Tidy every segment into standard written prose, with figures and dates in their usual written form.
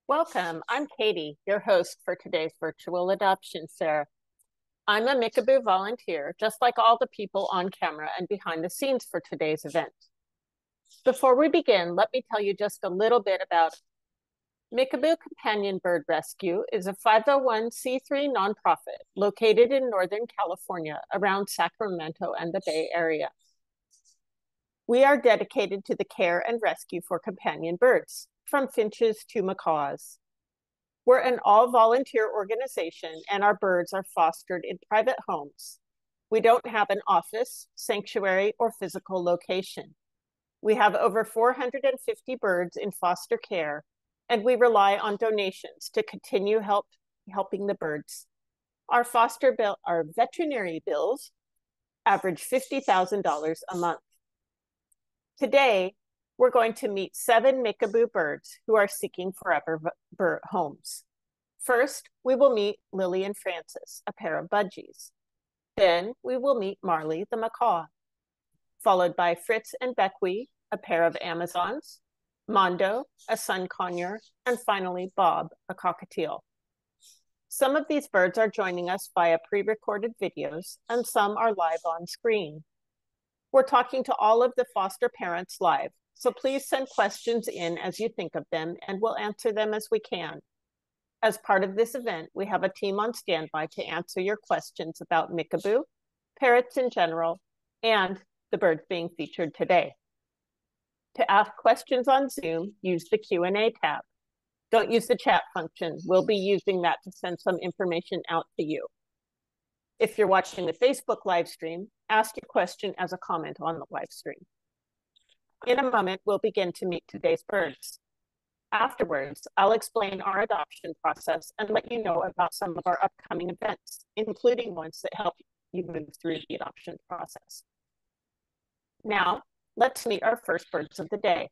Welcome. I'm Katie, your host for today's virtual adoption fair. I'm a Mickaboo volunteer, just like all the people on camera and behind the scenes for today's event. Before we begin, let me tell you just a little bit about it. Mickaboo Companion Bird Rescue is a 501c3 nonprofit located in Northern California around Sacramento and the Bay Area. We are dedicated to the care and rescue for companion birds, from finches to macaws. We're an all-volunteer organization, and our birds are fostered in private homes. We don't have an office, sanctuary, or physical location. We have over 450 birds in foster care, and we rely on donations to continue helping the birds. Our veterinary bills average $50,000 a month. Today, we're going to meet 7 Mickaboo birds who are seeking forever homes. First, we will meet Lily and Francis, a pair of Budgies. Then we will meet Marley, the Macaw, followed by Fritz and Bekwee, a pair of Amazons, Mando, a Sun Conure, and finally Bob, a Cockatiel. Some of these birds are joining us via pre-recorded videos, and some are live on screen. We're talking to all of the foster parents live, so please send questions in as you think of them, and we'll answer them as we can. As part of this event, we have a team on standby to answer your questions about Mickaboo, parrots in general, and the birds being featured today. To ask questions on Zoom, use the Q&A tab. Don't use the chat function. We'll be using that to send some information out to you. If you're watching the Facebook live stream, ask your question as a comment on the live stream. In a moment, we'll begin to meet today's birds. Afterwards, I'll explain our adoption process and let you know about some of our upcoming events, including ones that help you move through the adoption process. Now, let's meet our first birds of the day,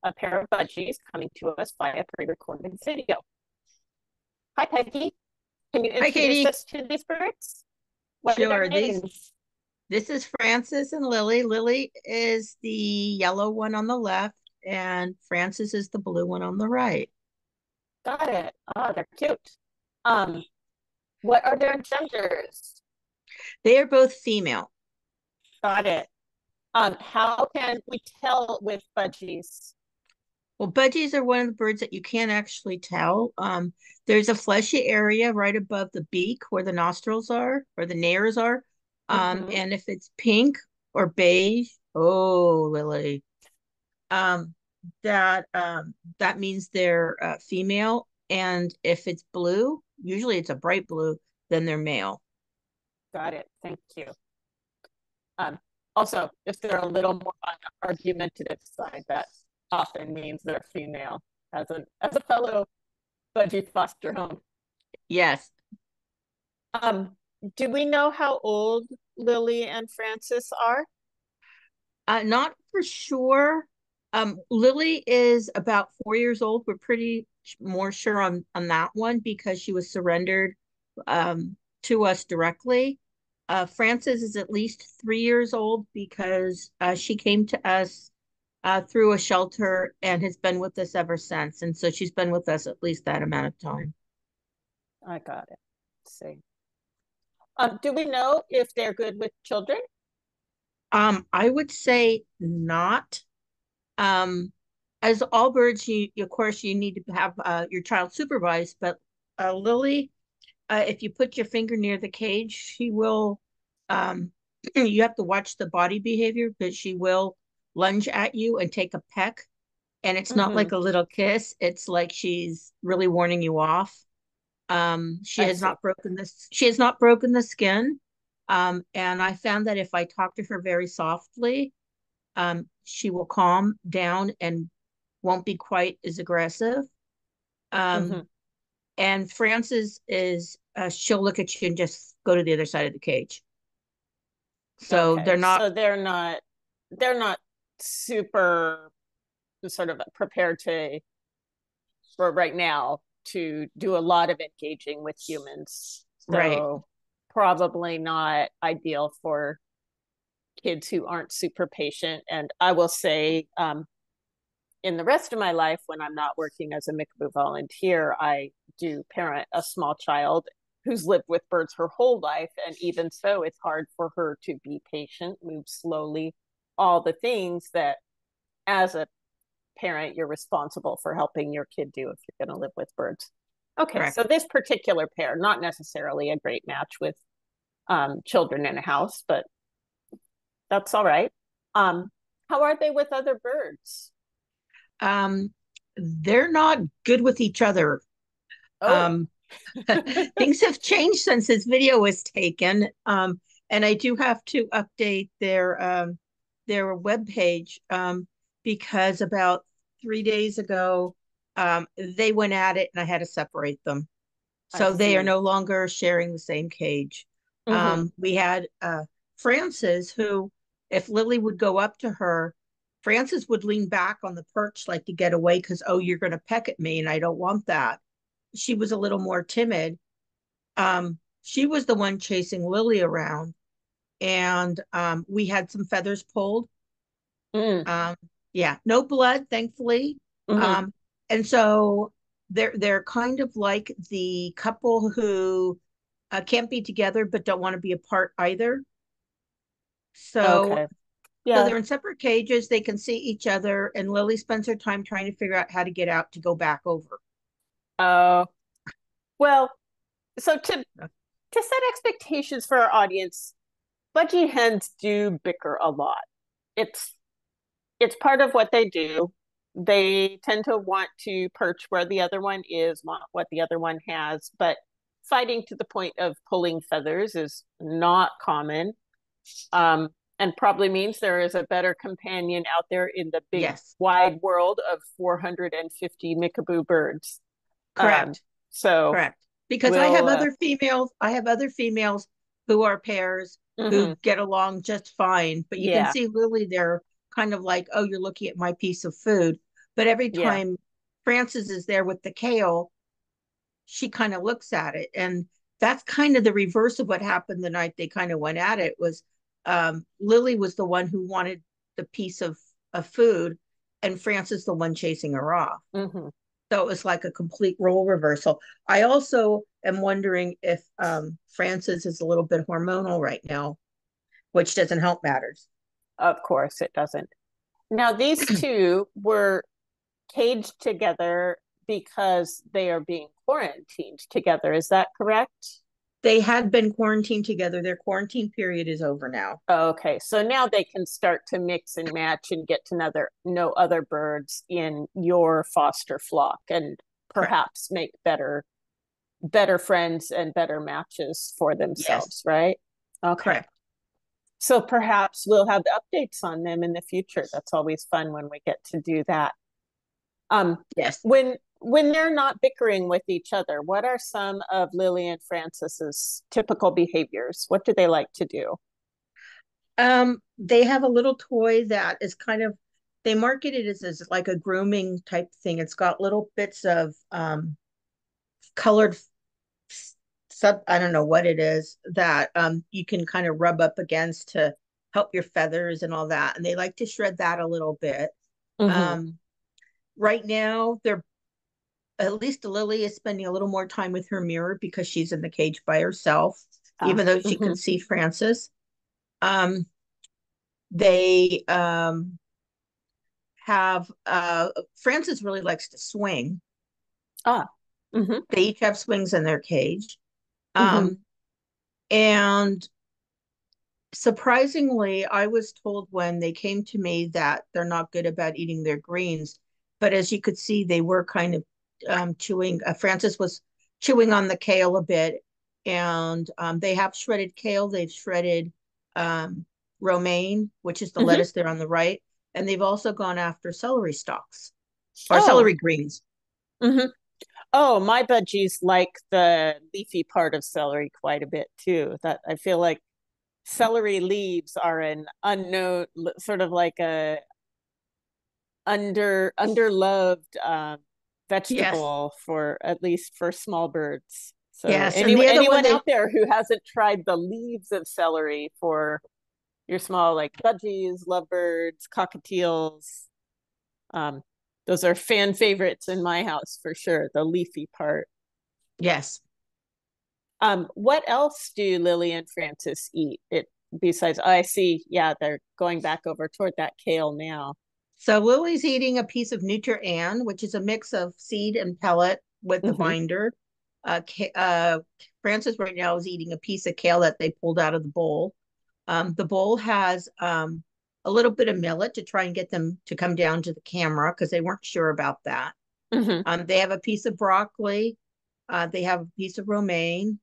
a pair of Budgies coming to us via pre-recorded video. Hi, Peggy. Can you introduce us to these birds? What are their names? This is Francis and Lily. Lily is the yellow one on the left, and Francis is the blue one on the right. Got it. Oh, they're cute. What are their genders? They are both female. Got it. How can we tell with Budgies? Well, budgies are one of the birds that you can't actually tell. There's a fleshy area right above the beak where the nostrils are, or the nares are. And if it's pink or beige, oh, Lily, that means they're female. And if it's blue, usually it's a bright blue, then they're male. Got it. Thank you. Also, if they're a little more on the argumentative side, that often means they're female. As a fellow Budgie foster home. Yes. Do we know how old Lily and Francis are? Not for sure. Lily is about 4 years old. We're pretty more sure on that one because she was surrendered to us directly. Frances is at least 3 years old because she came to us through a shelter and has been with us ever since. And so she's been with us at least that amount of time. I got it. Let's see. Do we know if they're good with children? I would say not. As all birds, of course, you need to have your child supervised, but Lily, if you put your finger near the cage, she will, you have to watch the body behavior, but she will lunge at you and take a peck. And it's not like a little kiss. It's like she's really warning you off. She has not broken the skin. And I found that if I talk to her very softly, she will calm down and won't be quite as aggressive. And Frances is, she'll look at you and just go to the other side of the cage. So they're not super sort of prepared for right now to do a lot of engaging with humans. So right. Probably not ideal for kids who aren't super patient. And I will say, in the rest of my life, when I'm not working as a Mickaboo volunteer, I do parent a small child who's lived with birds her whole life. And even so, it's hard for her to be patient, move slowly, all the things that as a parent, you're responsible for helping your kid do if you're going to live with birds. Okay, Correct. so this particular pair, not necessarily a great match with children in a house, but that's all right. How are they with other birds? Um, they're not good with each other. Oh, Um, things have changed since this video was taken. And I do have to update their webpage because about 3 days ago, they went at it and I had to separate them. I So they are see. no longer sharing the same cage. Mm-hmm. We had Frances, who, if Lily would go up to her, Frances would lean back on the perch like to get away because, oh, you're going to peck at me and I don't want that. She was a little more timid. She was the one chasing Lily around, and we had some feathers pulled. Mm. Um, yeah, no blood, thankfully. Mm-hmm. And so they're kind of like the couple who can't be together but don't want to be apart either. So Okay. so Yeah. they're in separate cages. They can see each other, and Lily spends her time trying to figure out how to get out to go back over. Uh, well, so to set expectations for our audience, budgie hens do bicker a lot. It's it's part of what they do. They tend to want to perch where the other one is, want what the other one has, but fighting to the point of pulling feathers is not common. Um, and probably means there is a better companion out there in the big Yes, wide world of 450 Mickaboo birds. Um, correct. so Correct. Because we'll I have other females who are pairs mhm, who get along just fine. But you can yeah, see Lily, they're kind of like, oh, you're looking at my piece of food. But every yeah. time Frances is there with the kale, she kind of looks at it. And that's kind of the reverse of what happened the night they kind of went at it was Lily was the one who wanted the piece of food and Frances the one chasing her off. Hmm. So it was like a complete role reversal. I also am wondering if Frances is a little bit hormonal right now, which doesn't help matters. Of course, it doesn't. Now, these two were caged together because they are being quarantined together. Is that correct? They had been quarantined together. Their quarantine period is over now. Okay, so now they can start to mix and match and get to know other birds in your foster flock and Correct. perhaps make better friends and better matches for Yes, themselves, right? Okay. correct. So perhaps we'll have updates on them in the future. That's always fun when we get to do that. Um, Yes. when they're not bickering with each other, what are some of Lily and Francis's typical behaviors? What do they like to do? They have a little toy that is kind of they market it as like a grooming type thing. It's got little bits of colored sub I don't know what it is that you can kind of rub up against to help your feathers and all that. And they like to shred that a little bit. Mm-hmm. Um, right now, they're at least Lily is spending a little more time with her mirror because she's in the cage by herself, even though she Mm-hmm. can see Francis. They have Francis really likes to swing. Ah. Mm-hmm. They each have swings in their cage. Mm-hmm. Um, and surprisingly, I was told when they came to me that they're not good about eating their greens. But as you could see, they were kind of chewing. Francis was chewing on the kale a bit, and they have shredded kale. They've shredded um, romaine, which is the Mm-hmm. lettuce there on the right, and they've also gone after celery stalks or Oh. celery greens. Mm-hmm. Oh, my budgies like the leafy part of celery quite a bit too. That I feel like celery leaves are an unknown, sort of like a underloved Yes, vegetable for at least for small birds. So yes, and the other one anyone they out there who hasn't tried the leaves of celery for your small like budgies, lovebirds, cockatiels, um, Those are fan favorites in my house for sure, the leafy part. Yes. What else do Lily and Francis eat? It besides, I see, yeah, they're going back over toward that kale now. So Lily's eating a piece of Nutri-An, which is a mix of seed and pellet with the Mm-hmm, binder. Francis right now is eating a piece of kale that they pulled out of the bowl. The bowl has a little bit of millet to try and get them to come down to the camera because they weren't sure about that. mm-hmm, They have a piece of broccoli. They have a piece of romaine.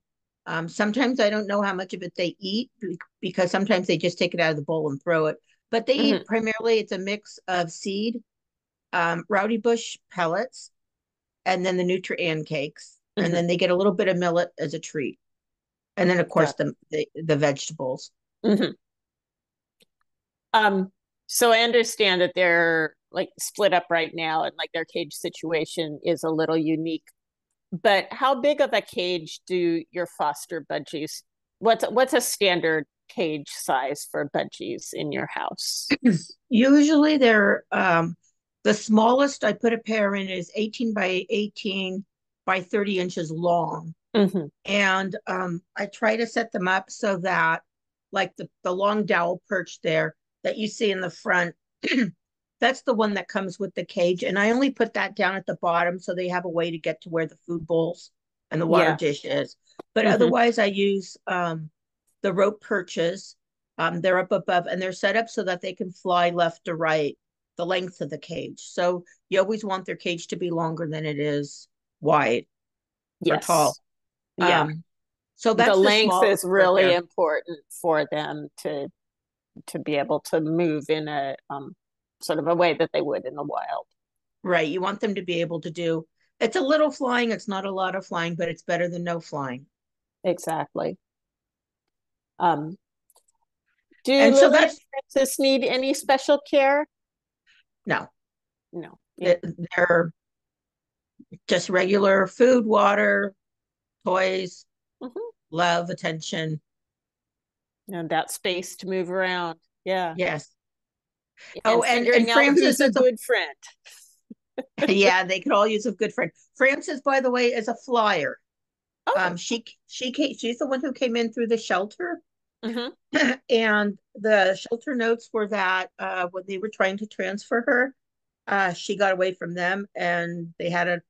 Sometimes I don't know how much of it they eat because sometimes they just take it out of the bowl and throw it. But they mm-hmm, eat primarily, it's a mix of seed, rowdy bush pellets, and then the Nutri-An cakes. And mm-hmm. then they get a little bit of millet as a treat. And then, of course, Got the vegetables. it. Mm-hmm. So I understand that they're like split up right now and like their cage situation is a little unique. But how big of a cage do your foster budgies? What's a standard cage size for budgies in your house? Usually they're the smallest I put a pair in is 18 by 18 by 30 inches long. Mm-hmm. And I try to set them up so that like the long dowel perch there that you see in the front, that's the one that comes with the cage. And I only put that down at the bottom so they have a way to get to where the food bowls and the water Yeah. dish is. But Mm-hmm. otherwise I use the rope perches. They're up above and they're set up so that they can fly left to right the length of the cage. So you always want their cage to be longer than it is wide or tall. Yes. Yeah. Um, so The that's the length smallest is right really there. important for them to be able to move in a sort of a way that they would in the wild. Right. You want them to be able to do it's a little flying, it's not a lot of flying, but it's better than no flying. Exactly. Um, do And so Lily and that's Francis need any special care? no, No. Yeah. they're just regular food, water, toys, Mm-hmm. love, attention. And that space to move around. Yeah. Yes. Oh, And and figuring out Francis who's a is a good friend. yeah, they could all use a good friend. Frances, by the way, is a flyer. Oh. She's the one who came in through the shelter, Mm-hmm. and the shelter notes were that when they were trying to transfer her, she got away from them, and they had to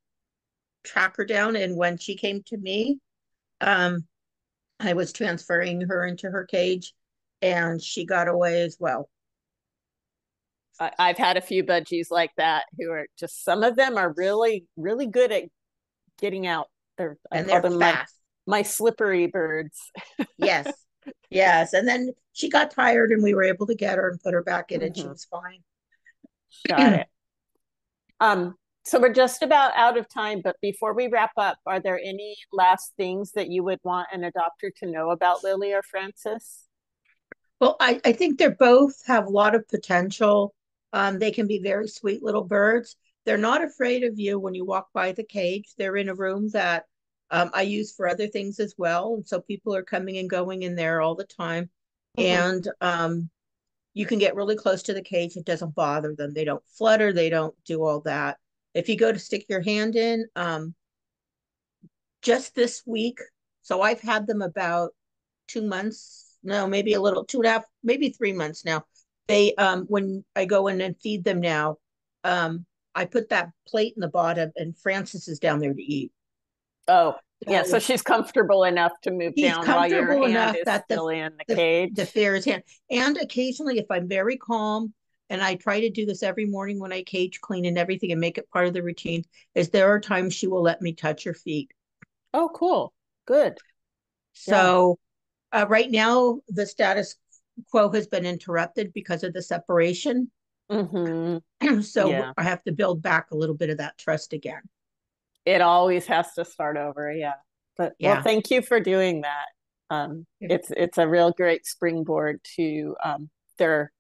track her down. And when she came to me, um, I was transferring her into her cage, and she got away as well. I've had a few budgies like that who are just some of them are really, really good at getting out. I And call they're them fast. my slippery birds. Yes. Yes. And then she got tired and we were able to get her and put her back in and she Mm-hmm. was fine. Got it. So we're just about out of time, but before we wrap up, are there any last things that you would want an adopter to know about Lily or Francis? Well, I think they're both have a lot of potential. They can be very sweet little birds. They're not afraid of you when you walk by the cage. They're in a room that I use for other things as well. And so people are coming and going in there all the time. Mm-hmm. And you can get really close to the cage. It doesn't bother them. They don't flutter. They don't do all that. If you go to stick your hand in, just this week, so I've had them about 2 months, no, maybe a little, 2.5, maybe 3 months now. They, when I go in and feed them now, I put that plate in the bottom and Francis is down there to eat. Oh, yeah. So So she's comfortable enough to move he's down while your comfortable hand enough is that still in the the cage. fair is hand. And occasionally, if I'm very calm, and I try to do this every morning when I cage clean and everything and make it part of the routine, is there are times she will let me touch her feet. Oh, cool. Good. Yeah. So right now, the status quo has been interrupted because of the separation. Mm-hmm. So Yeah. I have to build back a little bit of that trust again. It always has to start over. Yeah. But well, Yeah. thank you for doing that. It's a real great springboard to their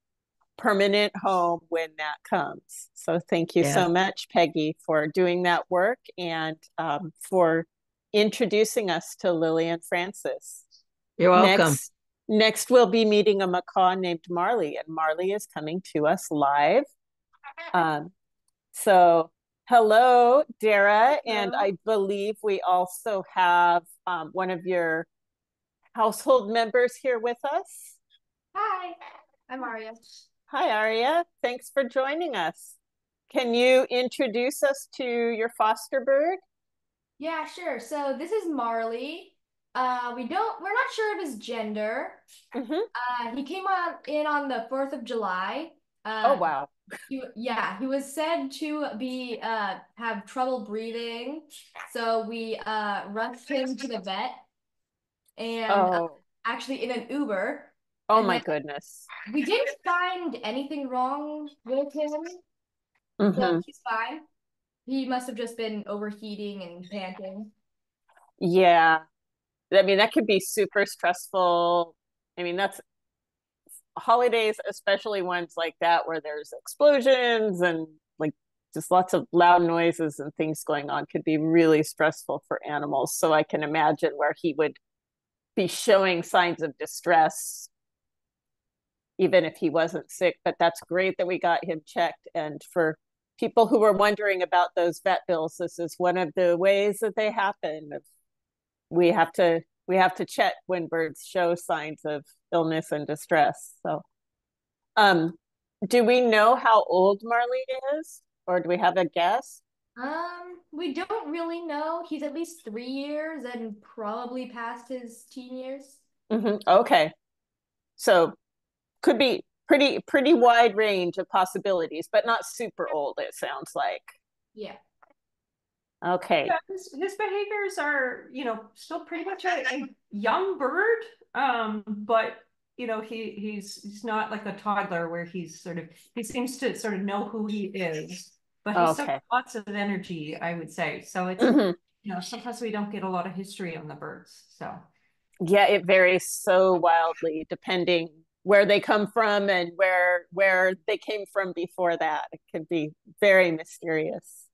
permanent home when that comes. So thank you Yeah. so much, Peggy, for doing that work and for introducing us to Lily and Francis. You're welcome. Next, we'll be meeting a macaw named Marley, and Marley is coming to us live. Um, So, hello, Dara, and Hello. I believe we also have one of your household members here with us. Hi, I'm Arya. Hi, Aria. Thanks for joining us. Can you introduce us to your foster bird? Yeah, sure. So this is Marley. We're not sure of his gender. Hmm. He came in on the 4th of July. Oh, Uh, wow. he was said to have trouble breathing. So we rushed him to the vet and Oh, actually in an Uber. oh And my then goodness. we didn't find anything wrong with him, so Hmm. he's fine. He must have just been overheating and panting. Yeah. I mean, that could be super stressful. I mean, that's holidays, especially ones like that where there's explosions and like just lots of loud noises and things going on, could be really stressful for animals. So I can imagine where he would be showing signs of distress even if he wasn't sick. But that's great that we got him checked. And for people who were wondering about those vet bills, this is one of the ways that they happen. We have to we have to check when birds show signs of illness and distress. So um, do we know how old Marley is, or do we have a guess? We don't really know. He's at least 3 years and probably past his teen years. Okay, so could be pretty wide range of possibilities, but not super old. It sounds like. Yeah. Okay. Yeah, his behaviors are, still pretty much a young bird. But he's not like a toddler where he seems to sort of know who he is, but he's still Okay. got lots of energy, I would say. So it's, Hmm. sometimes we don't get a lot of history on the birds. So Yeah, it varies so wildly depending where they come from and where they came from before that. It could be very mysterious.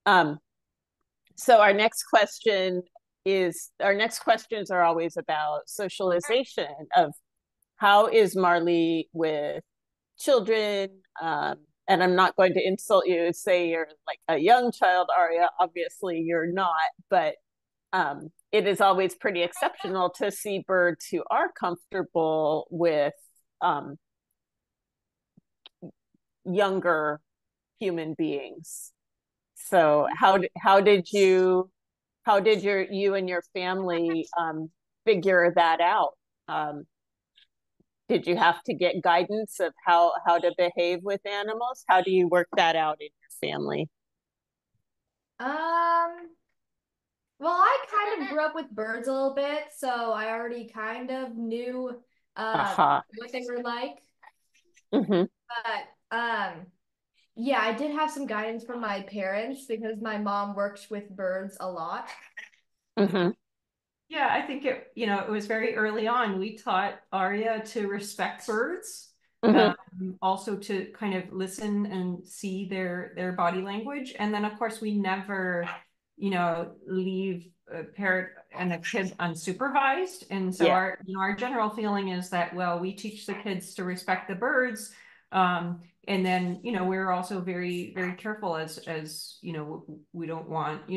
Um, So our next questions are always about socialization of how is Marley with children? And I'm not going to insult you, say you're like a young child, Aria. Obviously, you're not, but it is always pretty exceptional to see birds who are comfortable with um, younger human beings. So how did you and your family figure that out? Um, did you have to get guidance of how to behave with animals? How do you work that out in your family? Um, well, I kind of grew up with birds a little bit, so I already kind of knew Aha. what they were like. Mm-hmm. But yeah, I did have some guidance from my parents because my mom worked with birds a lot. Mm-hmm. yeah, I think it was very early on. We taught Arya to respect birds, Mm-hmm. also to kind of listen and see their body language. And then, of course, we never, leave a parrot and a kid unsupervised. And so Yeah. our general feeling is that, well, we teach the kids to respect the birds. And then, we're also very, very careful as we don't want,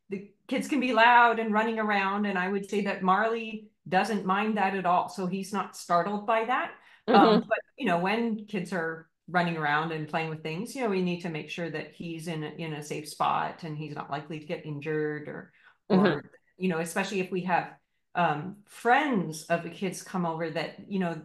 the kids can be loud and running around, and I would say that Marley doesn't mind that at all, so he's not startled by that. Mm-hmm. But when kids are running around and playing with things, we need to make sure that he's in a safe spot and he's not likely to get injured or Mm-hmm. or especially if we have friends of the kids come over, that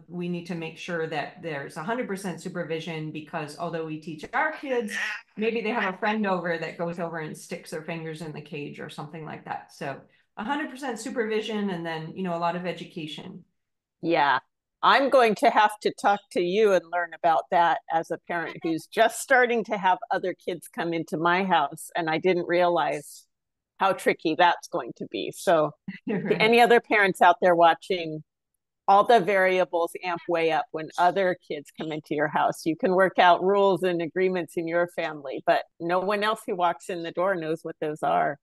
we need to make sure that there's 100% supervision, because although we teach our kids, maybe they have a friend over that goes over and sticks their fingers in the cage or something like that. So 100% supervision, and then a lot of education. Yeah. I'm going to have to talk to you and learn about that as a parent who's just starting to have other kids come into my house, and I didn't realize how tricky that's going to be. So to Right. any other parents out there watching, all the variables amp way up when other kids come into your house. You can work out rules and agreements in your family, but no one else who walks in the door knows what those are.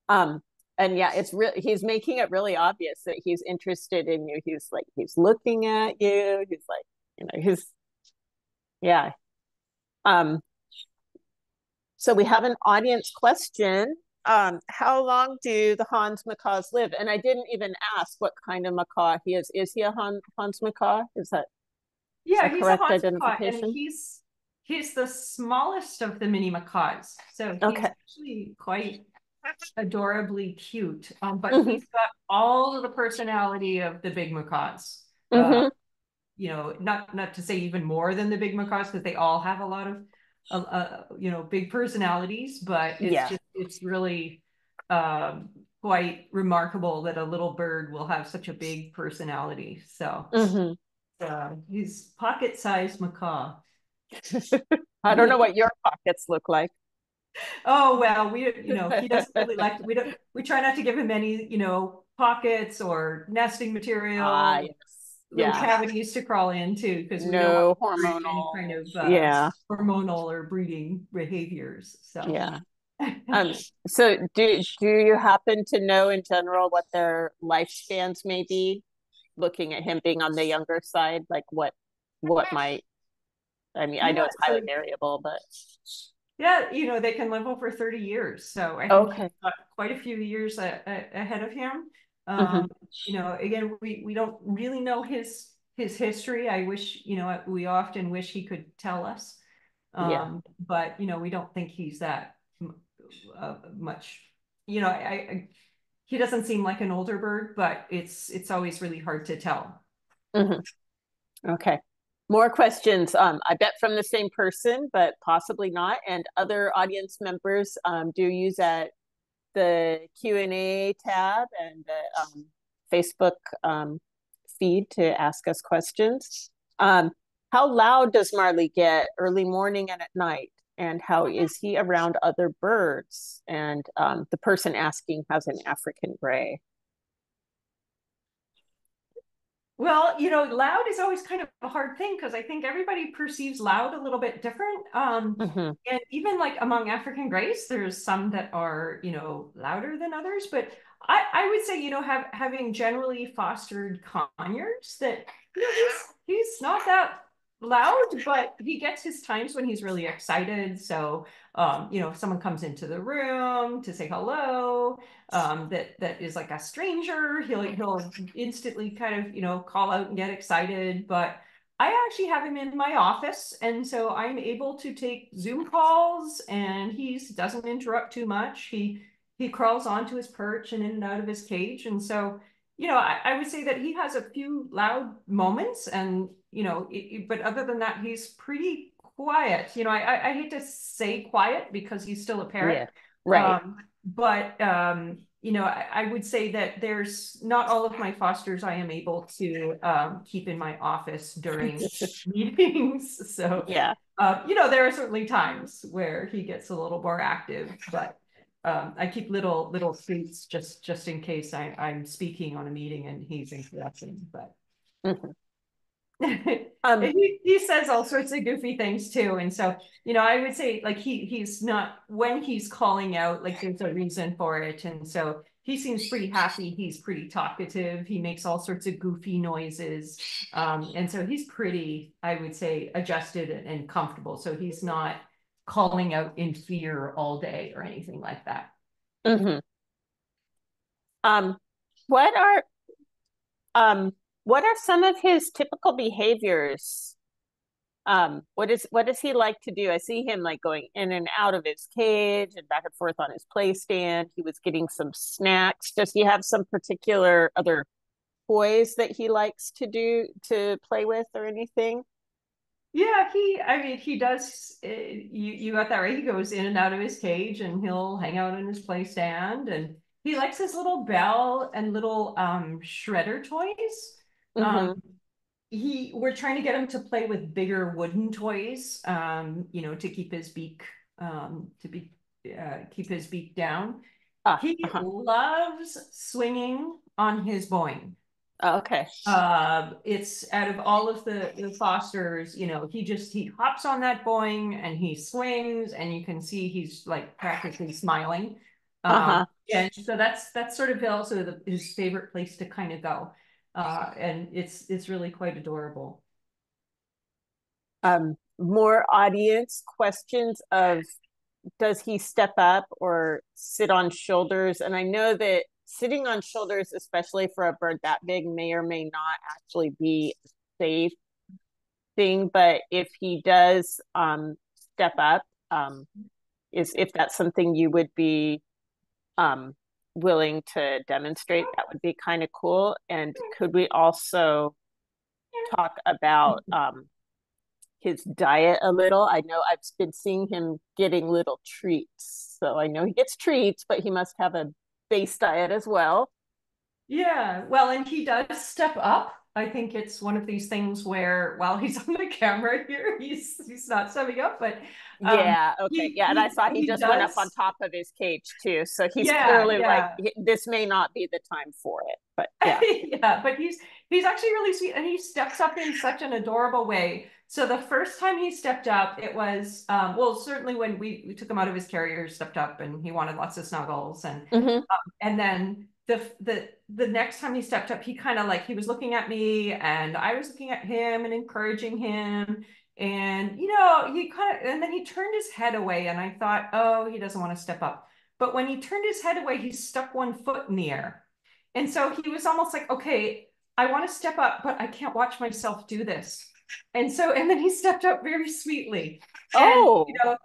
Um, and yeah, he's making it really obvious that he's interested in you. He's looking at you. He's like, he's yeah. Um, So we have an audience question. How long do the Hahns macaws live? And I didn't even ask what kind of macaw he is. Is he a Hahns macaw? Is that Yeah, the he's a correct Hahns macaw, and identification? he's the smallest of the mini macaws. So he's Okay. actually quite adorably cute. But Mhm. he's got all of the personality of the big macaws. Mhm. You know, not to say even more than the big macaws, because they all have a lot of you know, big personalities, but Yeah. it's really quite remarkable that a little bird will have such a big personality. So Mhm. he's pocket-sized macaw. I don't know what your pockets look like. Oh, well, you know, he doesn't really like, we try not to give him any, you know, pockets or nesting Ah, material, yes. little Yeah. cavities to crawl into, because we don't want No to encourage any hormonal. kind of Yeah. hormonal or breeding behaviors. So Yeah. So do you happen to know in general what their lifespans may be? Looking at him being on the younger side, like what might, I mean, I know yeah, it's highly so variable, but yeah, you know, they can live over 30 years. So I think he's okay. got quite a few years ahead of him. Hmm. You know, again, we don't really know his history. I wish, you know, we often wish he could tell us. Yeah. But you know, we don't think he's that much. You know, he doesn't seem like an older bird, but it's always really hard to tell. Hmm. Okay. More questions. I bet from the same person, but possibly not. And other audience members do use the Q&A tab and the Facebook feed to ask us questions. How loud does Marley get early morning and at night? And how is he around other birds? And the person asking has an African gray. Well, you know, loud is always kind of a hard thing because I think everybody perceives loud a little bit different. Mm-hmm. And even like among African grays, there's some that are, you know, louder than others. But I would say, you know, having generally fostered conures that, you know, he's not that loud, but he gets his times when he's really excited. So, you know, if someone comes into the room to say hello, that is like a stranger, he'll instantly kind of, you know, call out and get excited. But I actually have him in my office, and so I'm able to take Zoom calls, and he doesn't interrupt too much. He crawls onto his perch and in and out of his cage, and so, you know, I would say that he has a few loud moments, and you know, but other than that, he's pretty quiet. You know, I hate to say quiet because he's still a Yeah, parrot. right. But you know, I would say that there's not all of my fosters I am able to keep in my office during meetings. So, Yeah. you know, there are certainly times where he gets a little more active, but I keep little treats just in case I'm speaking on a meeting and he's interrupting. But Mm-hmm. and he says all sorts of goofy things too. And so, you know, I would say like he's not, when he's calling out, like there's a reason for it. And so he seems pretty happy. He's pretty talkative. He makes all sorts of goofy noises. And so he's pretty, I would say, adjusted and comfortable. So he's not calling out in fear all day or anything like that. Mm-hmm. Um, what are um what are some of his typical behaviors? What does he like to do? I see him like going in and out of his cage and back and forth on his play stand. He was getting some snacks. Does he have some particular other toys that he likes to play with or anything? Yeah, I mean, he does, you got that right. He goes in and out of his cage and he'll hang out in his play stand, and he likes his little bell and little shredder toys. Mm-hmm. We're trying to get him to play with bigger wooden toys, you know, to keep his beak, keep his beak down. Ah, He uh-huh. loves swinging on his boing. Okay. It's out of all of the fosters, you know, he hops on that boing and he swings, and you can see he's like practically smiling. Uh-huh. And so that's sort of also his favorite place to kind of go. And it's really quite adorable. More audience questions of does he step up or sit on shoulders? And I know that sitting on shoulders, especially for a bird that big, may or may not actually be a safe thing. But if he does step up, if that's something you would be willing to demonstrate, that would be kind of cool. And could we also talk about his diet a little? I know I've been seeing him getting little treats. So I know he gets treats, but he must have a base diet as well. Yeah, well, and he does step up. I think it's one of these things where while he's on the camera here, he's not stepping up, but yeah, okay, yeah, and I saw he just went up on top of his cage too, so he's clearly like, this may not be the time for it, but yeah. Yeah, but he's actually really sweet, and he steps up in such an adorable way. So the first time he stepped up, it was well, certainly when we took him out of his carrier, he stepped up and he wanted lots of snuggles, and then the next time he stepped up, he kind of like, he was looking at me and I was looking at him and encouraging him, and you know, he kind of, and then he turned his head away, and I thought, oh, he doesn't want to step up. But when he turned his head away, he stuck one foot in the air, and so he was almost like, okay, I want to step up, but I can't watch myself do this. And so, and then he stepped up very sweetly. Oh, and, you know,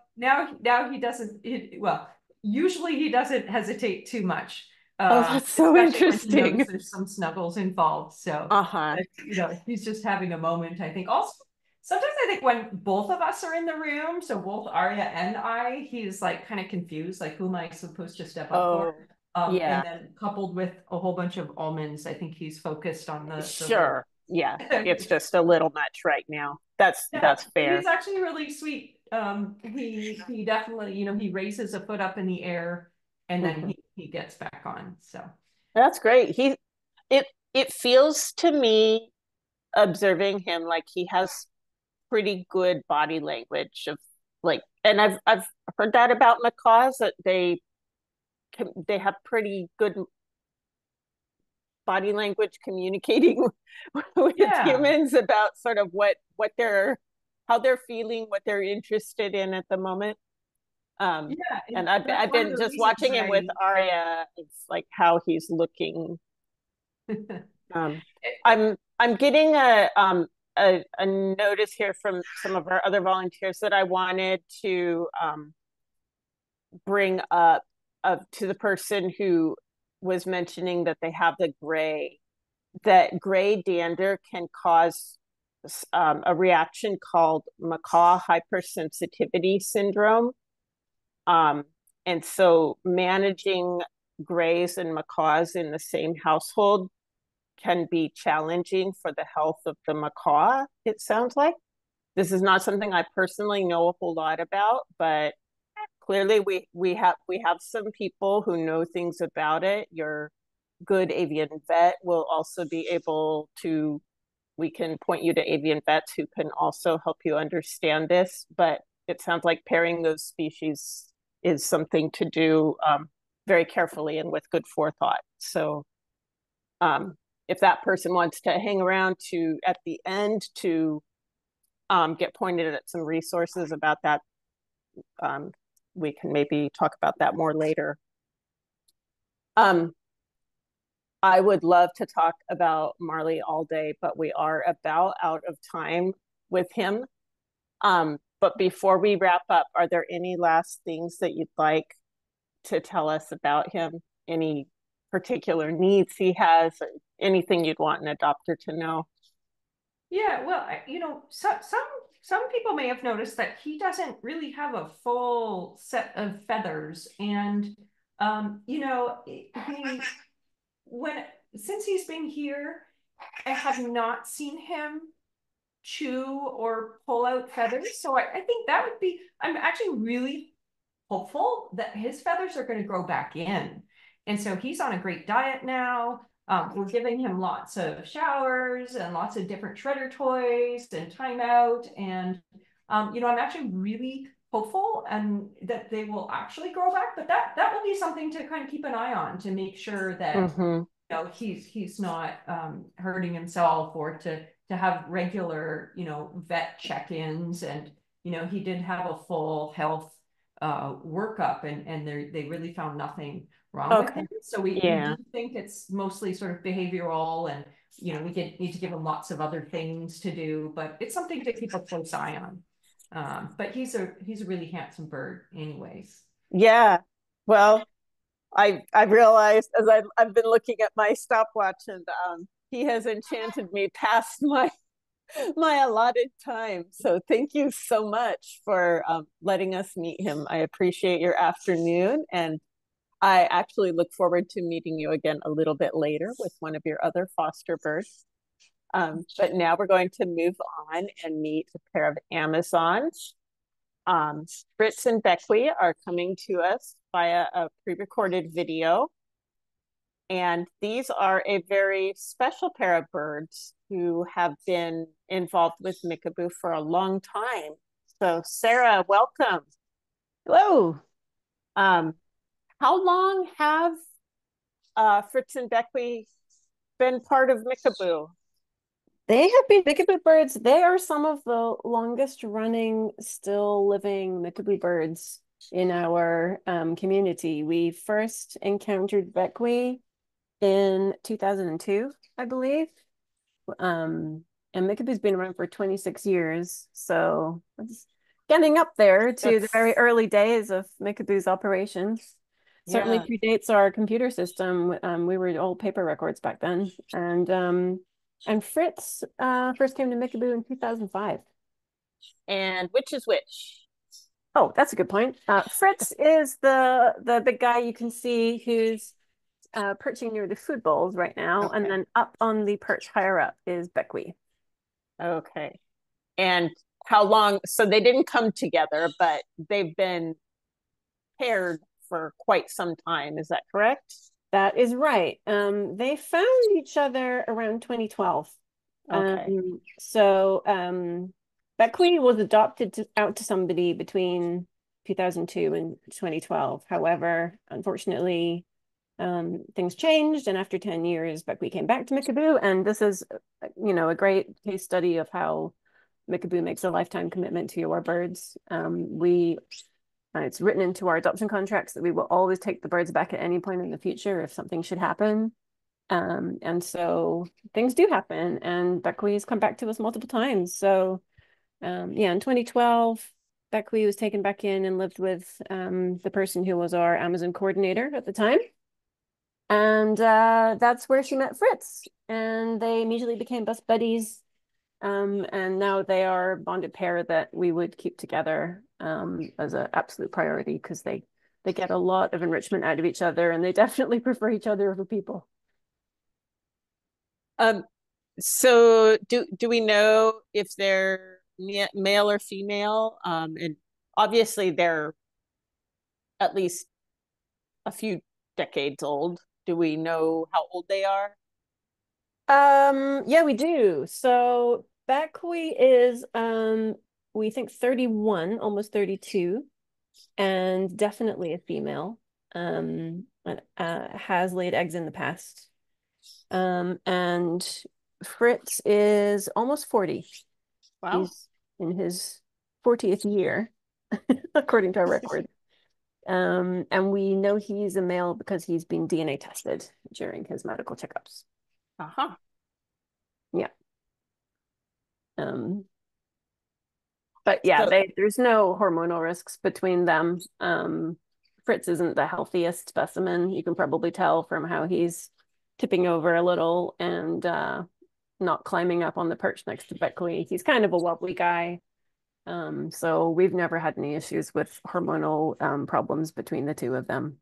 now he doesn't, well, usually he doesn't hesitate too much. Oh, that's so interesting. There's some snuggles involved. So, you know, he's just having a moment, I think. Also, sometimes I think when both of us are in the room, so both Arya and I, he's like kind of confused, like, who am I supposed to step up for? Yeah. And then coupled with a whole bunch of almonds, I think he's focused on the sure. Yeah, it's just a little much right now. That's fair. He's actually really sweet. He definitely, you know, he raises a foot up in the air and then he gets back on. So that's great. It feels to me, observing him, like he has pretty good body language of like, and I've heard that about macaws, that they have pretty good body language communicating with humans about sort of how they're feeling, what they're interested in at the moment. And I've been just watching him with Arya. It's like how he's looking. I'm getting a notice here from some of our other volunteers that I wanted to bring up to the person who was mentioning that they have the gray. That gray dander can cause a reaction called Macaw hypersensitivity syndrome. And so managing grays and macaws in the same household can be challenging for the health of the macaw, it sounds like. This is not something I personally know a whole lot about, but clearly we have some people who know things about it. Your good avian vet will also be able to, we can point you to avian vets who can also help you understand this, but it sounds like pairing those species is something to do very carefully and with good forethought. So if that person wants to hang around to at the end to get pointed at some resources about that, we can maybe talk about that more later. I would love to talk about Marley all day, but we are about out of time with him. But before we wrap up, are there any last things that you'd like to tell us about him? Any particular needs he has, or anything you'd want an adopter to know? Yeah, well, you know, some people may have noticed that he doesn't really have a full set of feathers, and you know, since he's been here, I have not seen him chew or pull out feathers. So I think that would be, I'm actually really hopeful that his feathers are going to grow back in. And so he's on a great diet now. We're giving him lots of showers and lots of different shredder toys and timeout. And, you know, I'm actually really hopeful and that they will actually grow back, but that will be something to kind of keep an eye on to make sure that, you know, he's not hurting himself, or to have regular, you know, vet check-ins. And, you know, he did have a full health workup, and they really found nothing wrong with him. So we do think it's mostly sort of behavioral, and we need to give him lots of other things to do, but it's something to keep a close eye on. But he's a really handsome bird anyways. Yeah. Well, I realized as I've been looking at my stopwatch, and he has enchanted me past my allotted time. So thank you so much for letting us meet him. I appreciate your afternoon, and I actually look forward to meeting you again a little bit later with one of your other foster birds. But now we're going to move on and meet a pair of Amazons. Fritz and Bekwee are coming to us via a pre-recorded video. And these are a very special pair of birds who have been involved with Mickaboo for a long time. So Sarah, welcome. Hello. How long have Fritz and Bekwee been part of Mickaboo? They have been Mickaboo birds. They are some of the longest running, still living Mickaboo birds in our community. We first encountered Bekwee in 2002, I believe. And Mickaboo's been around for 26 years. So it's getting up there to the very early days of Mickaboo's operations. Certainly predates our computer system. We were old paper records back then. And Fritz first came to Mickaboo in 2005. And which is which? Oh, that's a good point. Fritz is the big guy you can see who's perching near the food bowls right now. And then up on the perch higher up is Bekwee. Okay. And how long? So they didn't come together, but they've been paired for quite some time. Is that correct? That is right. They found each other around 2012. Okay. So Bekwee was adopted out to somebody between 2002 and 2012. However, unfortunately, things changed, and after 10 years, Bekwee came back to Mickaboo, and this is, a great case study of how Mickaboo makes a lifetime commitment to your birds. It's written into our adoption contracts that we will always take the birds back at any point in the future if something should happen. And so things do happen, and Bekwee's come back to us multiple times. So in 2012, Bekwee was taken back in and lived with the person who was our Amazon coordinator at the time. And that's where she met Fritz, and they immediately became best buddies. And now they are a bonded pair that we would keep together as an absolute priority, because they get a lot of enrichment out of each other, and they definitely prefer each other over people. So do we know if they're male or female? And obviously they're at least a few decades old. Do we know how old they are? Yeah, we do. So Bekwee is we think 31, almost 32, and definitely a female. Has laid eggs in the past. And Fritz is almost 40. Wow. He's in his 40th year, according to our record. And we know he's a male because he's been DNA tested during his medical checkups. Uh-huh. Yeah. But yeah, there's no hormonal risks between them. Fritz isn't the healthiest specimen. You can probably tell from how he's tipping over a little and not climbing up on the perch next to Bekwee. He's kind of a wobbly guy. So we've never had any issues with hormonal problems between the two of them.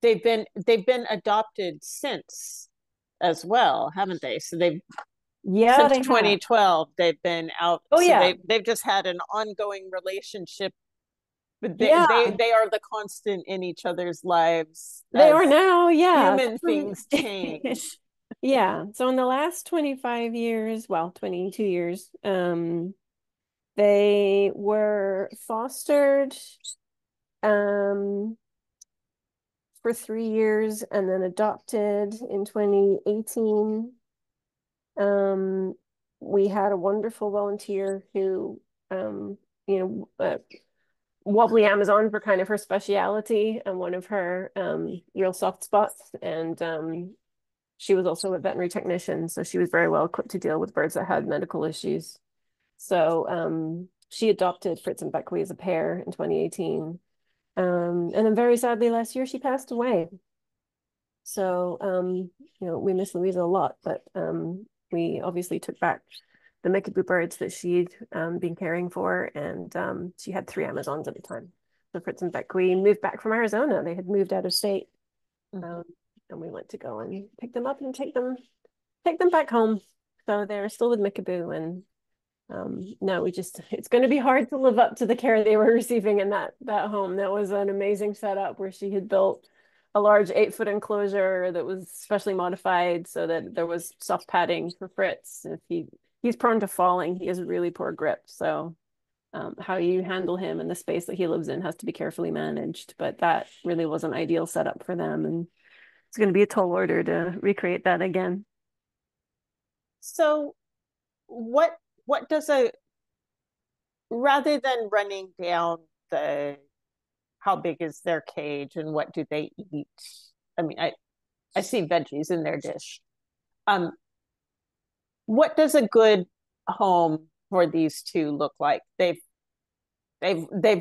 They've been adopted since as well, haven't they? So since 2012 they've been out. Oh, so yeah. They've just had an ongoing relationship. But they are the constant in each other's lives. They are now, Human things change. Yeah. So in the last 25 years, 22 years, they were fostered for 3 years and then adopted in 2018. We had a wonderful volunteer who wobbly Amazons were kind of her speciality and one of her real soft spots. And she was also a veterinary technician, so she was very well equipped to deal with birds that had medical issues. So she adopted Fritz and Bekwee as a pair in 2018. And then very sadly last year she passed away. So we miss Louisa a lot, but we obviously took back the Mickaboo birds that she'd been caring for, and she had 3 Amazons at the time. So Fritz and Bekwee moved back from Arizona. They had moved out of state, and we went to go and pick them up and take them back home. So they're still with Mickaboo, and no, it's going to be hard to live up to the care they were receiving in that home. That was an amazing setup where she had built a large 8-foot enclosure that was specially modified so that there was soft padding for Fritz. If he's prone to falling, he has really poor grip. So how you handle him and the space that he lives in has to be carefully managed. But that really was an ideal setup for them, and it's going to be a tall order to recreate that again. So what does rather than running down how big is their cage and what do they eat? I mean, I see veggies in their dish. What does a good home for these two look like? They've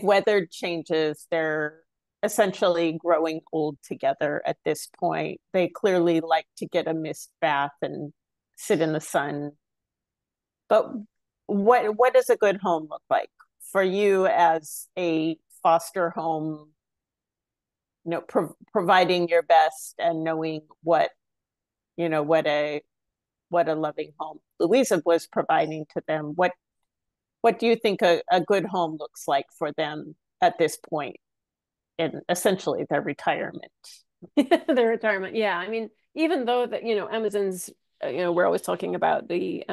weathered changes. They're essentially growing old together at this point. They clearly like to get a mist bath and sit in the sun. But what does a good home look like for you as a foster home, providing your best and knowing what a loving home Louisa was providing to them? What do you think a good home looks like for them at this point in essentially their retirement? Their retirement, yeah. I mean, even though that Amazons, we're always talking about the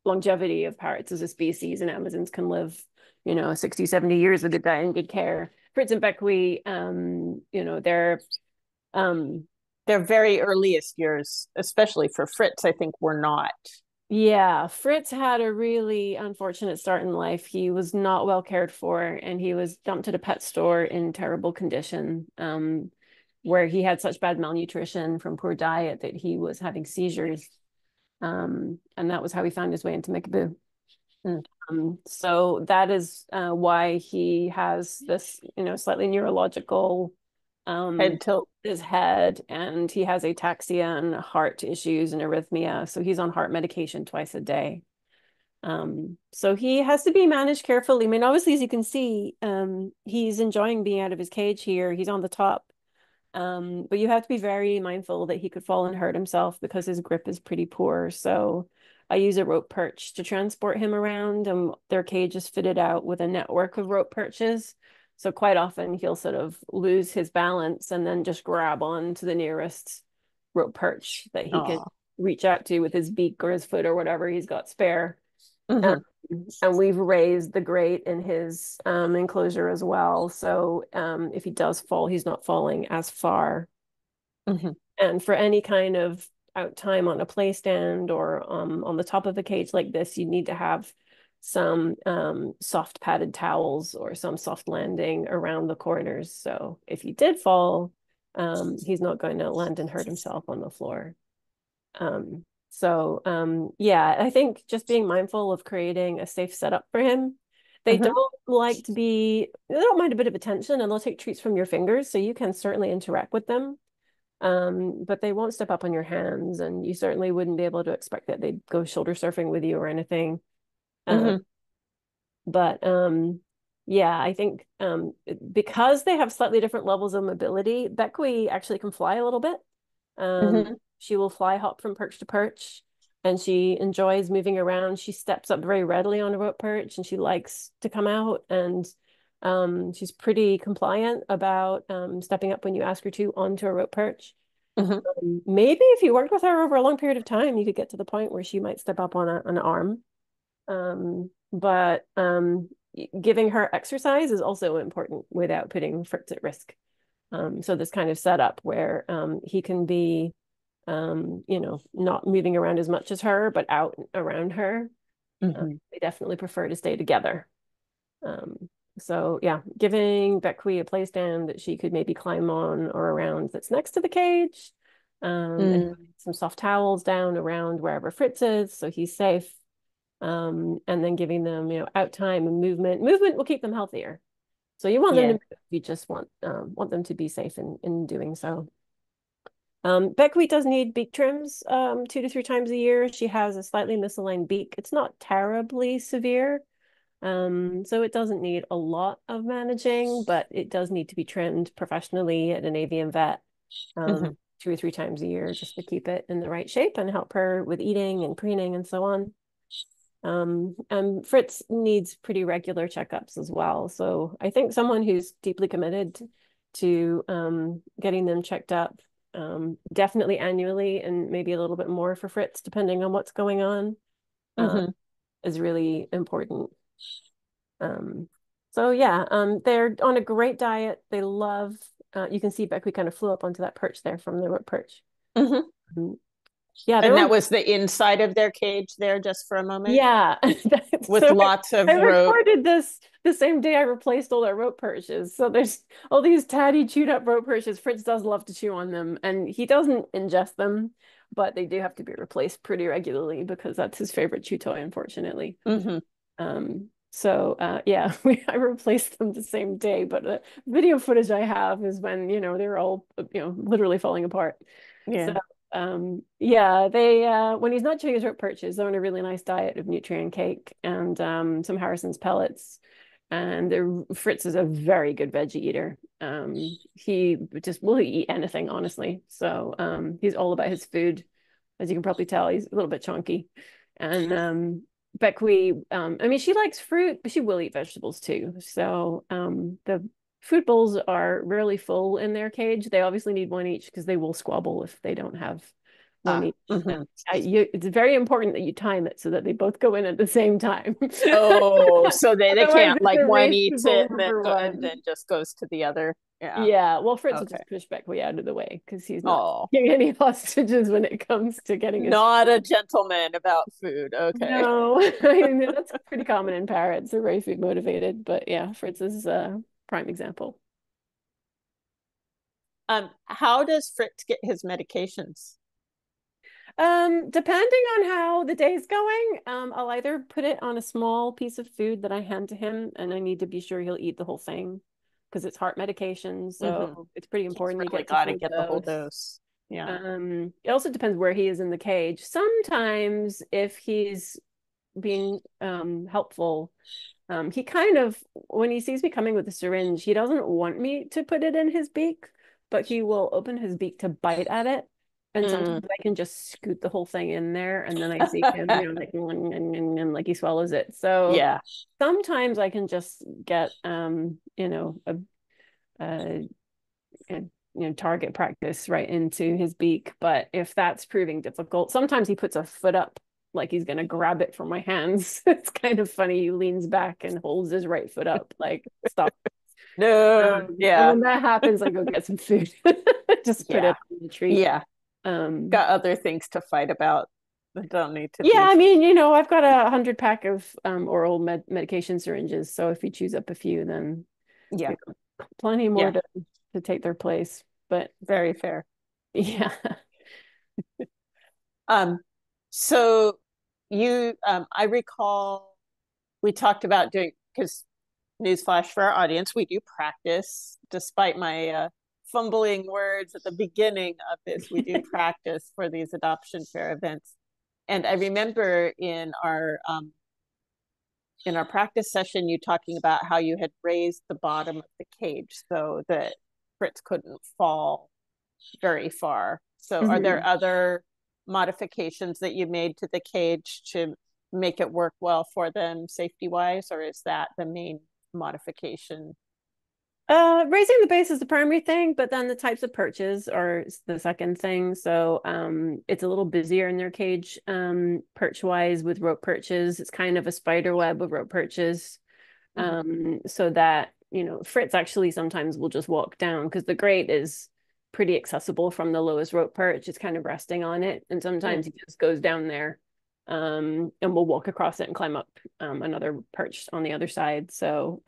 longevity of parrots as a species, and Amazons can live 60, 70 years with good diet and good care. Fritz and Bekwee, their very earliest years, especially for Fritz, I think were not. Yeah, Fritz had a really unfortunate start in life. He was not well cared for, and he was dumped at a pet store in terrible condition, where he had such bad malnutrition from poor diet that he was having seizures. And that was how he found his way into Mickaboo. So that is why he has this, slightly neurological head tilt, his head, and he has ataxia and heart issues and arrhythmia. So he's on heart medication twice a day. So he has to be managed carefully. I mean, obviously, as you can see, he's enjoying being out of his cage here. He's on the top. But you have to be very mindful that he could fall and hurt himself because his grip is pretty poor. So I use a rope perch to transport him around, and their cage is fitted out with a network of rope perches. So quite often he'll sort of lose his balance and then just grab on to the nearest rope perch that he can reach out to with his beak or his foot or whatever he's got spare. And we've raised the grate in his enclosure as well. So if he does fall, he's not falling as far. And for any kind of out time on a play stand or on the top of a cage like this, you need to have some soft padded towels or some soft landing around the corners. So if he did fall, he's not going to land and hurt himself on the floor. Yeah, I think just being mindful of creating a safe setup for him. They don't they don't mind a bit of attention, and they'll take treats from your fingers, so you can certainly interact with them. But they won't step up on your hands, and you certainly wouldn't be able to expect that they'd go shoulder surfing with you or anything. Yeah, I think because they have slightly different levels of mobility, Bekwee actually can fly a little bit. She will fly hop from perch to perch, and she enjoys moving around. She steps up very readily on a rope perch, and she likes to come out, and she's pretty compliant about stepping up when you ask her to onto a rope perch. Maybe if you worked with her over a long period of time, you could get to the point where she might step up on an arm. But giving her exercise is also important without putting Fritz at risk. So this kind of setup where he can be not moving around as much as her, but out around her. They definitely prefer to stay together. So yeah, giving Bekwee a play stand that she could maybe climb on or around that's next to the cage, and some soft towels down around wherever Fritz is, so he's safe. And then giving them, out time and movement. Movement will keep them healthier. So you want them to move, you just want them to be safe in doing so. Bekwee does need beak trims 2 to 3 times a year. She has a slightly misaligned beak. It's not terribly severe. So it doesn't need a lot of managing, but it does need to be trimmed professionally at an avian vet 2 or 3 times a year just to keep it in the right shape and help her with eating and preening and so on. And Fritz needs pretty regular checkups as well. So I think someone who's deeply committed to getting them checked up, definitely annually, and maybe a little bit more for Fritz, depending on what's going on, is really important. So yeah, they're on a great diet. They love, you can see Bekwee kind of flew up onto that perch there from the rope perch. Yeah, and that was the inside of their cage there, just for a moment. Yeah, with lots of rope. I recorded this the same day I replaced all our rope perches. So there's all these tatty, chewed up rope perches. Fritz does love to chew on them, and he doesn't ingest them, but they do have to be replaced pretty regularly because that's his favorite chew toy, unfortunately. So yeah, I replaced them the same day, but the video footage I have is when they're all literally falling apart. Yeah. So yeah, they when he's not chewing his rope perches, they're on a really nice diet of nutrient cake and some Harrison's pellets. And Fritz is a very good veggie eater. He just will eat anything, honestly. So he's all about his food. As you can probably tell, he's a little bit chunky. And Bekwee, I mean, she likes fruit, but she will eat vegetables too. So the food bowls are rarely full in their cage. They obviously need one each because they will squabble if they don't have one each. It's very important that you time it so that they both go in at the same time. Oh, so they can't like one eats it and then just goes to the other. Yeah, well, Fritz will just push Bekwee out of the way because he's not getting any hostages when it comes to getting not a gentleman about food. Okay. No, I mean, that's pretty common in parrots. They're very food motivated, but yeah, Fritz is a prime example. How does Fritz get his medications? Depending on how the day's going, I'll either put it on a small piece of food that I hand to him, and I need to be sure he'll eat the whole thing because it's heart medication, so it's pretty important. You really got to get the whole dose. Yeah. It also depends where he is in the cage. Sometimes if he's being helpful, he kind of, when he sees me coming with a syringe, he doesn't want me to put it in his beak, but he will open his beak to bite at it. And sometimes I can just scoot the whole thing in there, and then I see him, like he swallows it. So yeah, sometimes I can just get, target practice right into his beak. But if that's proving difficult, sometimes he puts a foot up, like he's gonna grab it from my hands. It's kind of funny. He leans back and holds his right foot up, like stop. No, yeah. And when that happens, I go get some food. Just put it on the tree. Yeah. Got other things to fight about that don't need to. Yeah, I mean, I've got a 100-pack of oral medication syringes. So if you choose up a few, then plenty more to take their place. But very fair. Yeah. So you, I recall we talked about doing, because newsflash for our audience, we do practice, despite my fumbling words at the beginning of this. We do practice for these adoption fair events. And I remember in our practice session, you talking about how you had raised the bottom of the cage so that Fritz couldn't fall very far. So are there other modifications that you made to the cage to make it work well for them safety wise, or is that the main modification? Raising the base is the primary thing, but then the types of perches are the second thing. So it's a little busier in their cage perch wise with rope perches. It's kind of a spider web of rope perches, so that Fritz actually sometimes will just walk down because the grate is pretty accessible from the lowest rope perch. It's kind of resting on it, and sometimes he just goes down there and we'll walk across it and climb up another perch on the other side. So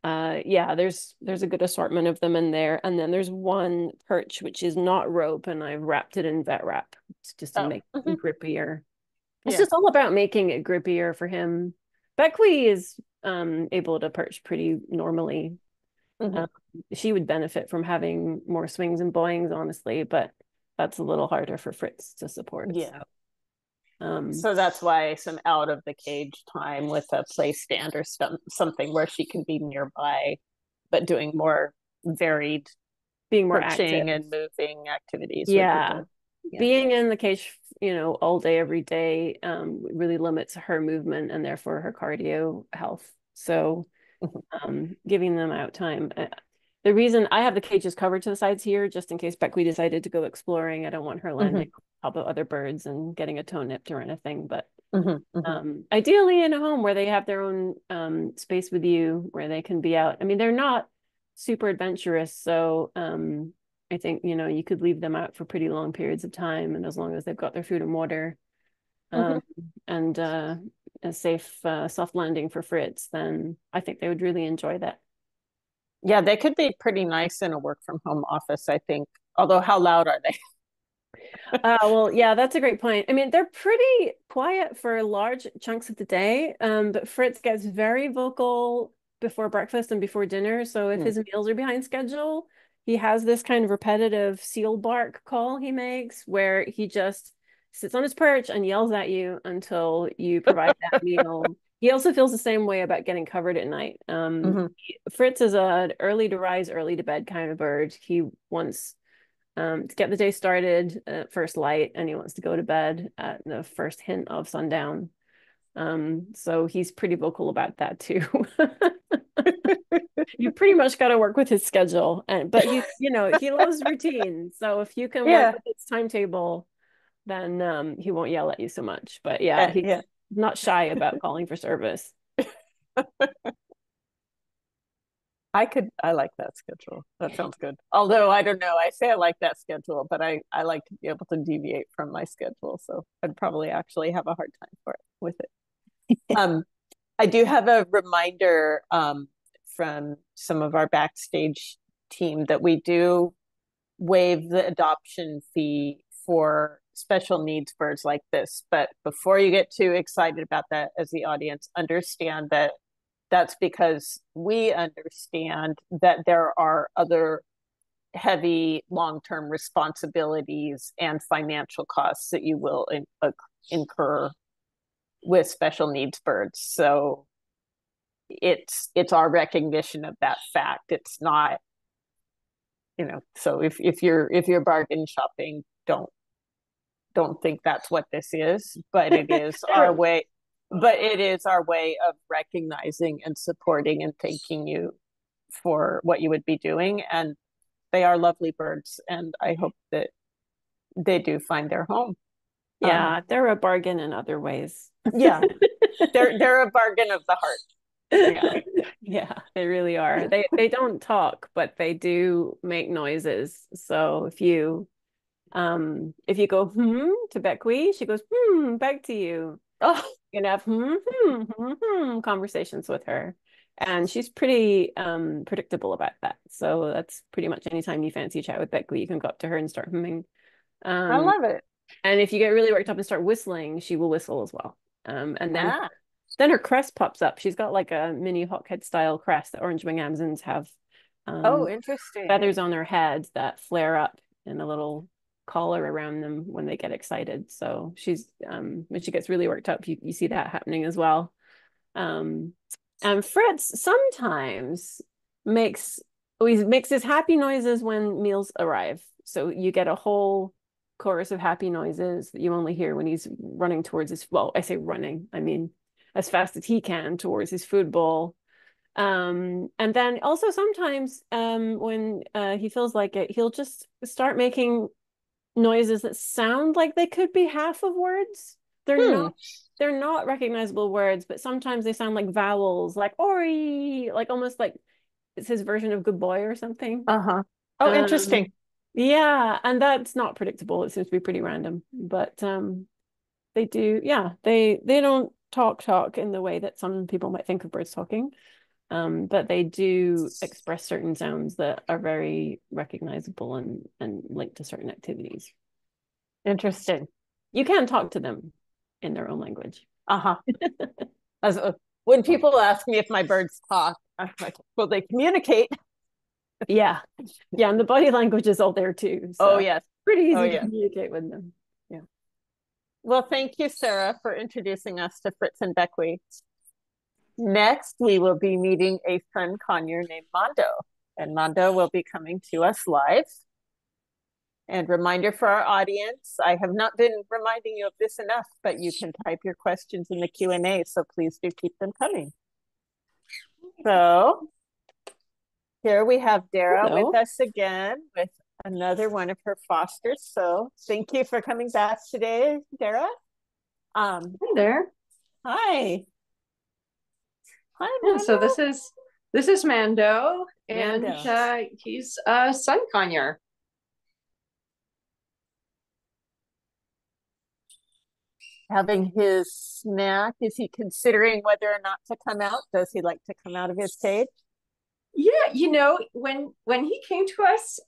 yeah, there's a good assortment of them in there. And then there's one perch which is not rope, and I've wrapped it in vet wrap just to make it grippier. It's just all about making it grippier for him. Bekwee is able to perch pretty normally. She would benefit from having more swings and boings, honestly, but that's a little harder for Fritz to support. Yeah. So that's why some out of the cage time with a play stand or something where she can be nearby, but doing more varied, being more perching active and moving activities. Yeah. Being in the cage, all day, every day, really limits her movement and therefore her cardio health. So giving them out time. The reason I have the cages covered to the sides here, just in case Bekwee decided to go exploring, I don't want her landing on top of other birds and getting a toe nipped or anything. But ideally in a home where they have their own space with you, where they can be out. I mean, they're not super adventurous, so I think you could leave them out for pretty long periods of time, and as long as they've got their food and water, and a safe soft landing for Fritz, then I think they would really enjoy that. Yeah, they could be pretty nice in a work from home office, I think. Although, how loud are they? Well, yeah, that's a great point. I mean, they're pretty quiet for large chunks of the day, but Fritz gets very vocal before breakfast and before dinner. So if his meals are behind schedule, he has this kind of repetitive seal bark call he makes where he just sits on his perch and yells at you until you provide that meal. He also feels the same way about getting covered at night. Fritz is an early to rise, early to bed kind of bird. He wants to get the day started at first light, and he wants to go to bed at the first hint of sundown. So he's pretty vocal about that too. You pretty much got to work with his schedule, but he loves routine. So if you can work with his timetable, then he won't yell at you so much. But he's not shy about calling for service. I like that schedule. That sounds good. Although I don't know, I say I like that schedule, but I like to be able to deviate from my schedule. So I'd probably actually have a hard time with it. I do have a reminder from some of our backstage team that we do waive the adoption fee for special needs birds like this. But before you get too excited about that as the audience, understand that that's because we understand that there are other heavy long-term responsibilities and financial costs that you will incur with special needs birds. So it's our recognition of that fact. It's not, so if you're bargain shopping, don't think that's what this is, but it is our way. But it is our way of recognizing and supporting and thanking you for what you would be doing. And they are lovely birds, and I hope that they do find their home. Yeah, they're a bargain in other ways. Yeah, they're a bargain of the heart. Yeah, they really are. They don't talk, but they do make noises. So if you go to Bekwee, she goes back to you. Oh, you can have conversations with her, and she's pretty predictable about that. So that's pretty much anytime you fancy a chat with Bekwee, you can go up to her and start humming. I love it. And if you get really worked up and start whistling, she will whistle as well. And then her crest pops up. She's got like a mini hawkhead style crest that orange wing Amazons have. Interesting. Feathers on their heads that flare up in a little collar around them when they get excited. So she's when she gets really worked up, you see that happening as well. And Fritz sometimes makes his happy noises when meals arrive. So you get a whole chorus of happy noises that you only hear when he's running towards his, well, I say running, I mean as fast as he can towards his food bowl. And then also sometimes when he feels like it, he'll just start making noises that sound like they could be half of words. They're not recognizable words, but sometimes they sound like vowels, like ori, like almost like it's his version of good boy or something. Oh, interesting. Yeah, and that's not predictable. It seems to be pretty random, but They do, yeah. They don't talk in the way that some people might think of birds talking. But they do express certain sounds that are very recognizable and linked to certain activities. Interesting. You can talk to them in their own language. As when people ask me if my birds talk, I'm like, well, they communicate. Yeah, and the body language is all there too. So Oh yes, pretty easy to communicate with them. Yeah. Well, thank you, Sarah, for introducing us to Fritz and Bekwee. Next, we will be meeting a sun conure named Mando, and Mando will be coming to us live. And reminder for our audience, I have not been reminding you of this enough, but you can type your questions in the Q&A, so please do keep them coming. So here we have Dara with us again with another one of her fosters. So thank you for coming back today, Dara. Hi there. Hi. Hi, Yeah, Mando. so this is Mando, and he's a sun conure. Having his snack, is he considering whether or not to come out? Does he like to come out of his cage? Yeah, when he came to us,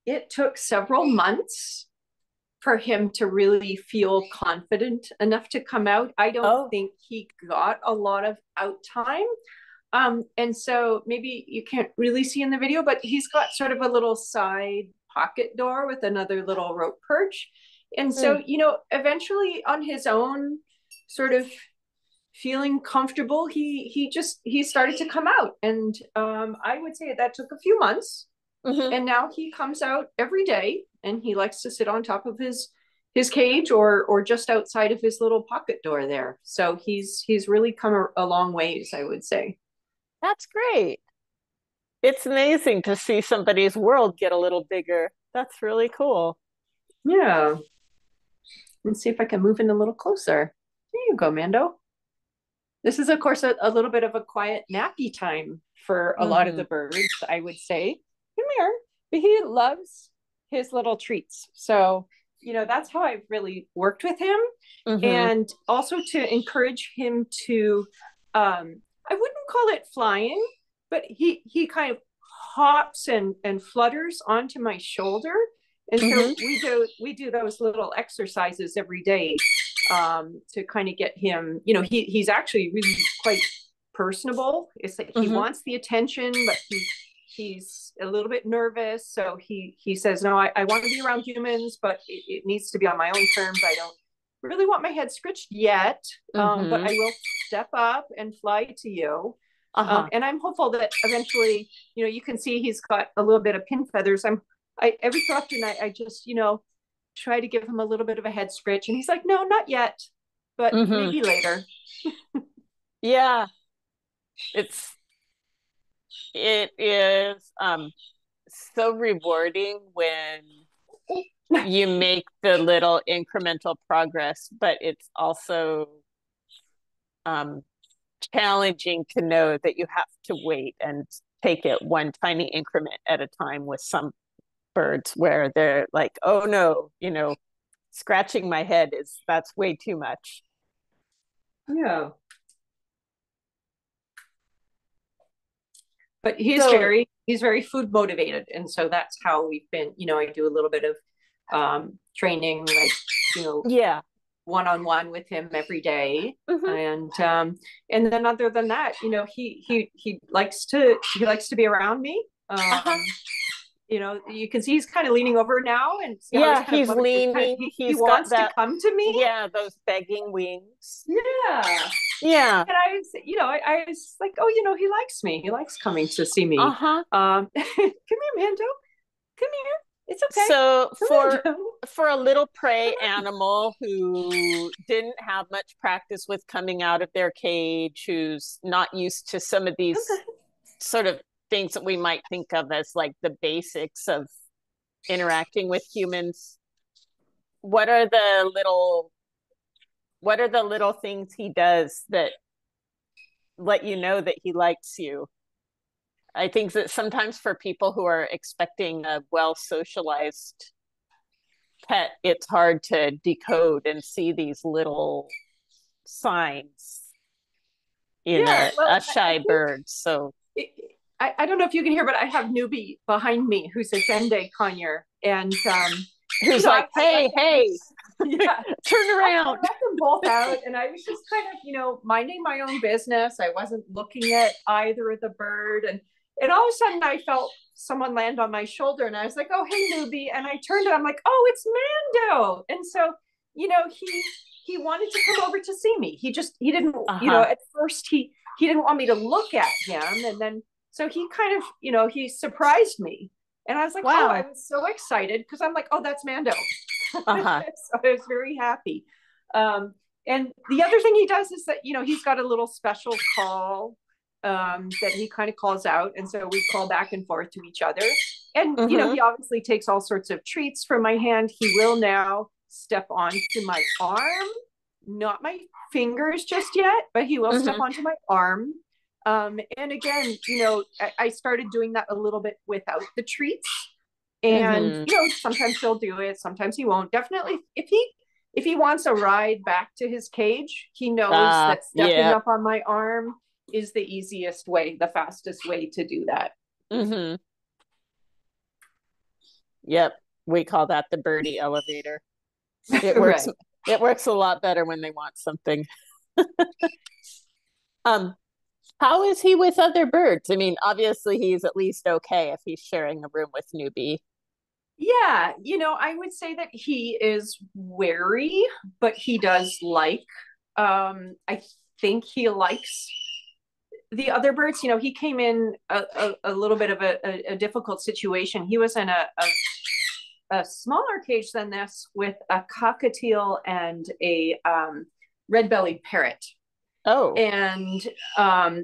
it took several months for him to really feel confident enough to come out. I don't think he got a lot of out time. And so maybe you can't really see in the video, but he's got sort of a little side pocket door with another little rope perch. And so, eventually on his own, sort of feeling comfortable, he started to come out. And I would say that took a few months. And now he comes out every day, and he likes to sit on top of his cage or just outside of his little pocket door there. So he's really come a long ways, I would say. That's great. It's amazing to see somebody's world get a little bigger. That's really cool. Yeah. Let's see if I can move in a little closer. There you go, Mando. This is, of course, a little bit of a quiet nappy time for a lot of the birds, I would say. Come here. But he loves his little treats. So, that's how I've really worked with him. And also to encourage him to, I wouldn't call it flying, but he kind of hops and flutters onto my shoulder. And so we do those little exercises every day to kind of get him, he's actually really quite personable. It's like he wants the attention, but he's a little bit nervous. So he says, no, I want to be around humans, but it needs to be on my own terms. I don't really want my head scratched yet, but I will step up and fly to you. And I'm hopeful that eventually, you can see he's got a little bit of pin feathers. Every so often I just, try to give him a little bit of a head scratch, and he's like, no, not yet, but maybe later. Yeah. It is so rewarding when you make the little incremental progress, but it's also challenging to know that you have to wait and take it one tiny increment at a time with some birds where they're like, oh no, scratching my head that's way too much. Yeah. But he's very food motivated. And so that's how we've been, I do a little bit of training, like, one-on-one with him every day. And then other than that, he likes to be around me. You can see he's kind of leaning over now, and he's leaning. He wants to come to me. Yeah, those begging wings. Yeah. And I was like, oh, he likes me. He likes coming to see me. Come here, Mando. Come here. It's okay. So for a little prey animal who didn't have much practice with coming out of their cage, who's not used to some of these sort of things that we might think of as like the basics of interacting with humans, what are the little things he does that let you know that he likes you? I think that sometimes for people who are expecting a well socialized pet, it's hard to decode and see these little signs in Yeah, well, a shy bird. So I don't know if you can hear, but I have Newbie behind me who's a Dende conure, and who's like, hey, yeah, turn around. I let them both out, and I was just kind of, minding my own business. I wasn't looking at either of the bird, and all of a sudden I felt someone land on my shoulder, and I was like, oh, hey, Newbie, and I turned and I'm like, oh, it's Mando. And so, he wanted to come over to see me. He didn't, at first he didn't want me to look at him, and then so he kind of, he surprised me, and I was like, wow, I was so excited because I'm like, oh, that's Mando. So I was very happy. And the other thing he does is that, he's got a little special call that he kind of calls out. And so we call back and forth to each other. And, he obviously takes all sorts of treats from my hand. He will now step onto my arm, not my fingers just yet, but he will step onto my arm. And again, I started doing that a little bit without the treats. And sometimes he'll do it, sometimes he won't. Definitely if he wants a ride back to his cage, he knows that stepping up on my arm is the easiest way, the fastest way to do that. Yep, we call that the birdie elevator. It works. It works a lot better when they want something. How is he with other birds? I mean, obviously he's at least okay if he's sharing a room with Newbie. Yeah, I would say that he is wary, but he does like, I think he likes the other birds. He came in a little bit of a difficult situation. He was in a smaller cage than this with a cockatiel and a red-bellied parrot. Oh, and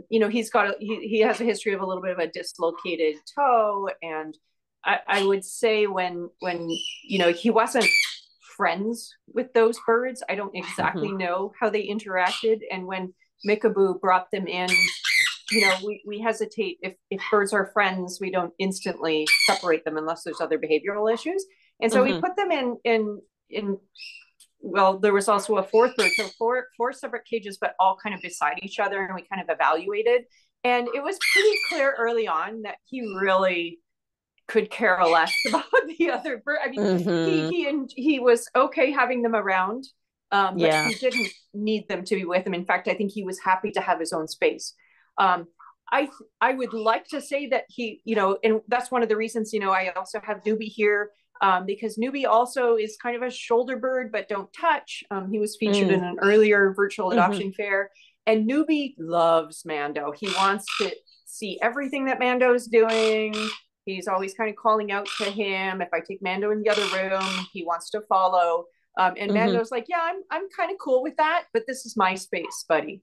he has a history of a little bit of a dislocated toe, and I would say when he wasn't friends with those birds, I don't exactly know how they interacted. And when Mickaboo brought them in, we hesitate. If birds are friends, we don't instantly separate them unless there's other behavioral issues. And so we put them in well, there was also a fourth bird, so four separate cages, but all kind of beside each other, and we kind of evaluated. And it was pretty clear early on that he really could care less about the other bird. I mean, he was okay having them around, but he didn't need them to be with him. In fact, I think he was happy to have his own space. I would like to say that he, and that's one of the reasons, I also have Newbie here, because Newbie also is kind of a shoulder bird, but don't touch. He was featured in an earlier virtual adoption fair, and Newbie loves Mando. He wants to see everything that Mando is doing. He's always kind of calling out to him. If I take Mando in the other room, he wants to follow. And Mando's like, yeah, I'm kind of cool with that, but this is my space, buddy.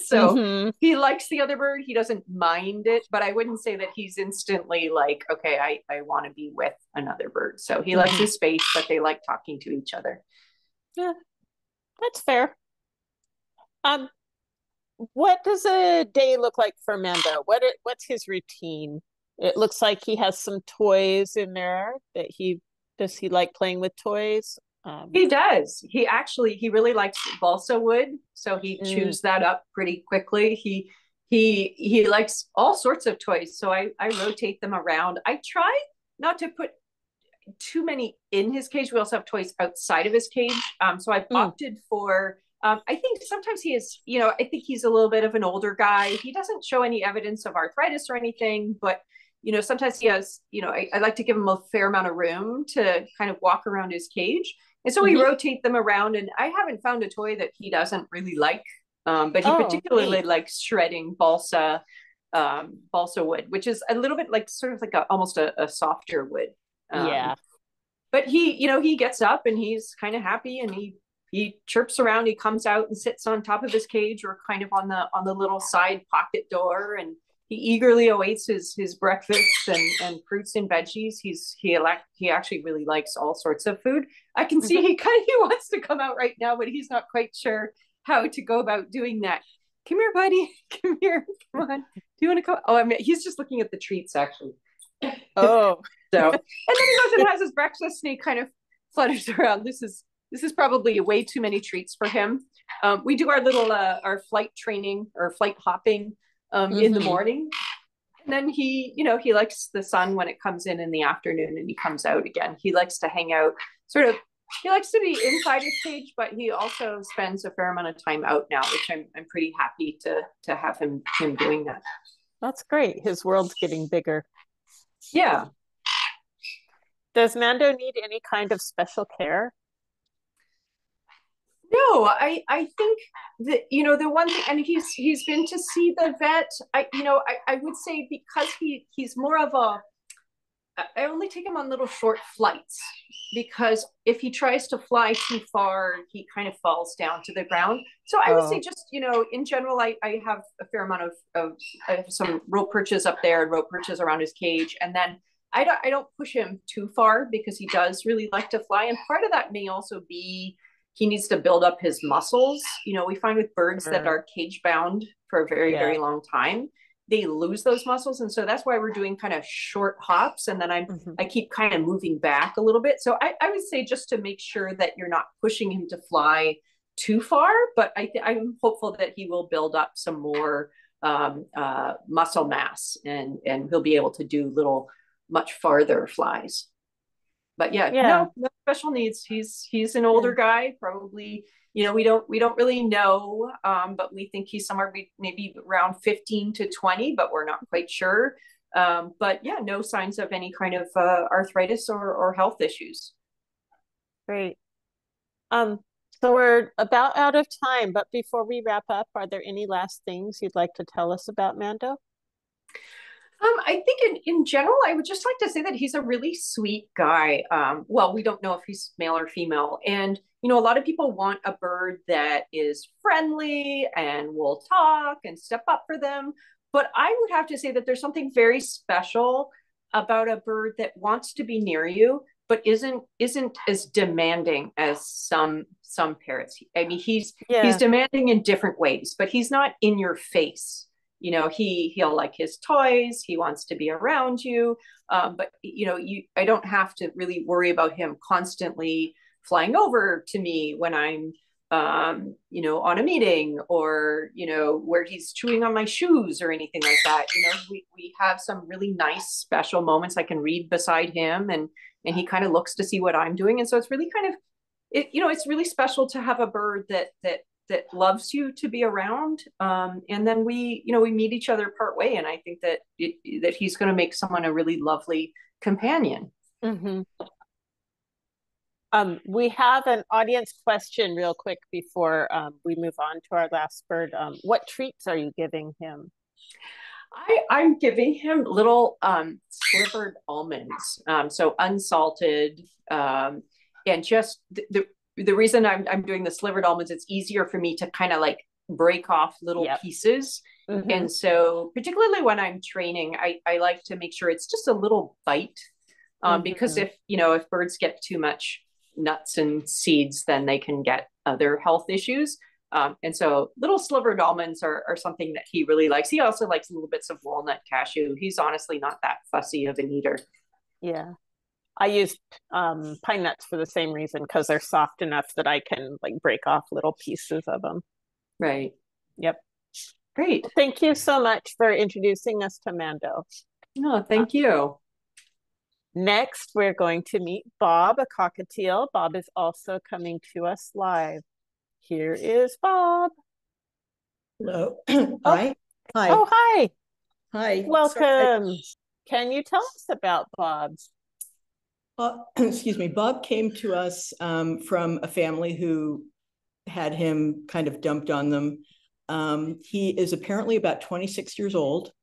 So he likes the other bird. He doesn't mind it, but I wouldn't say that he's instantly like, okay, I want to be with another bird. So he likes his space, but they like talking to each other. Yeah, that's fair. What does a day look like for Mando? What's his routine? It looks like he has some toys in there that does he like playing with toys? He does. He really likes balsa wood, so he chews that up pretty quickly. He likes all sorts of toys, so I rotate them around. I try not to put too many in his cage. We also have toys outside of his cage, so I've opted for. I think sometimes he is, I think he's a little bit of an older guy. He doesn't show any evidence of arthritis or anything, but sometimes he has, I like to give him a fair amount of room to kind of walk around his cage. And so we rotate them around, and I haven't found a toy that he doesn't really like, but he particularly likes shredding balsa wood, which is a little bit like sort of like almost a softer wood. But he gets up and he's kind of happy, and he chirps around. He comes out and sits on top of his cage or kind of on the little side pocket door, and he eagerly awaits his breakfast and fruits and veggies. He actually really likes all sorts of food. I can see he wants to come out right now, but he's not quite sure how to go about doing that. Come here, buddy. Come here. Come on. Do you want to come? Oh, he's just looking at the treats actually. Oh. So, and then he goes and has his breakfast, and he kind of flutters around. This is probably way too many treats for him. We do our little our flight training or flight hopping in the morning. And then he likes the sun when it comes in the afternoon and he comes out again. He likes to hang out he likes to be inside his cage, but he also spends a fair amount of time out now, which I'm pretty happy to have him doing that. That's great. His world's getting bigger. Yeah. Does Mando need any kind of special care? No, I think that, the one thing, and he's been to see the vet. I would say because he's more of I only take him on little short flights, because if he tries to fly too far, he kind of falls down to the ground. So I would say just, in general, I have a fair amount of I have some rope perches up there and rope perches around his cage. And then I don't push him too far because he does really like to fly. And part of that may also be he needs to build up his muscles. We find with birds that are cage bound for a very, very long time, they lose those muscles. And so that's why we're doing kind of short hops. And then I keep kind of moving back a little bit. So I would say just to make sure that you're not pushing him to fly too far, but I'm hopeful that he will build up some more muscle mass and he'll be able to do little much farther flies. But no special needs. He's an older guy, probably. We don't really know, but we think he's somewhere maybe around 15 to 20, but we're not quite sure. But no signs of any kind of arthritis or health issues. Great. So we're about out of time, but before we wrap up, are there any last things you'd like to tell us about Mando? I think in general, I would just like to say that he's a really sweet guy. Well, we don't know if he's male or female. And, a lot of people want a bird that is friendly and will talk and step up for them. But I would have to say that there's something very special about a bird that wants to be near you, but isn't as demanding as some parrots. I mean, he's demanding in different ways, but he's not in your face. He'll like his toys. He wants to be around you. But I don't have to really worry about him constantly flying over to me when I'm, on a meeting or, where he's chewing on my shoes or anything like that. We have some really nice special moments I can read beside him and he kind of looks to see what I'm doing. And so it's really kind of, it's really special to have a bird that loves you to be around. And then we meet each other part way. And I think that he's going to make someone a really lovely companion. Mm-hmm. We have an audience question real quick before we move on to our last bird. What treats are you giving him? I'm giving him little slivered almonds, so unsalted, and just the reason I'm doing the slivered almonds, it's easier for me to kind of like break off little pieces. Mm-hmm. And so particularly when I'm training, I like to make sure it's just a little bite, because if birds get too much nuts and seeds, then they can get other health issues. And so little slivered almonds are something that he really likes. He also likes little bits of walnut, cashew. He's honestly not that fussy of an eater. Yeah. I use pine nuts for the same reason, because they're soft enough that I can like break off little pieces of them. Right. Yep. Great. Well, thank you so much for introducing us to Mando. No, thank you. Next, we're going to meet Bob, a cockatiel. Bob is also coming to us live. Here is Bob. Hello. Hi. Hi. Oh, hi. Hi. Welcome. Sorry. Can you tell us about Bob? Excuse me. Bob came to us from a family who had him kind of dumped on them. He is apparently about 26 years old.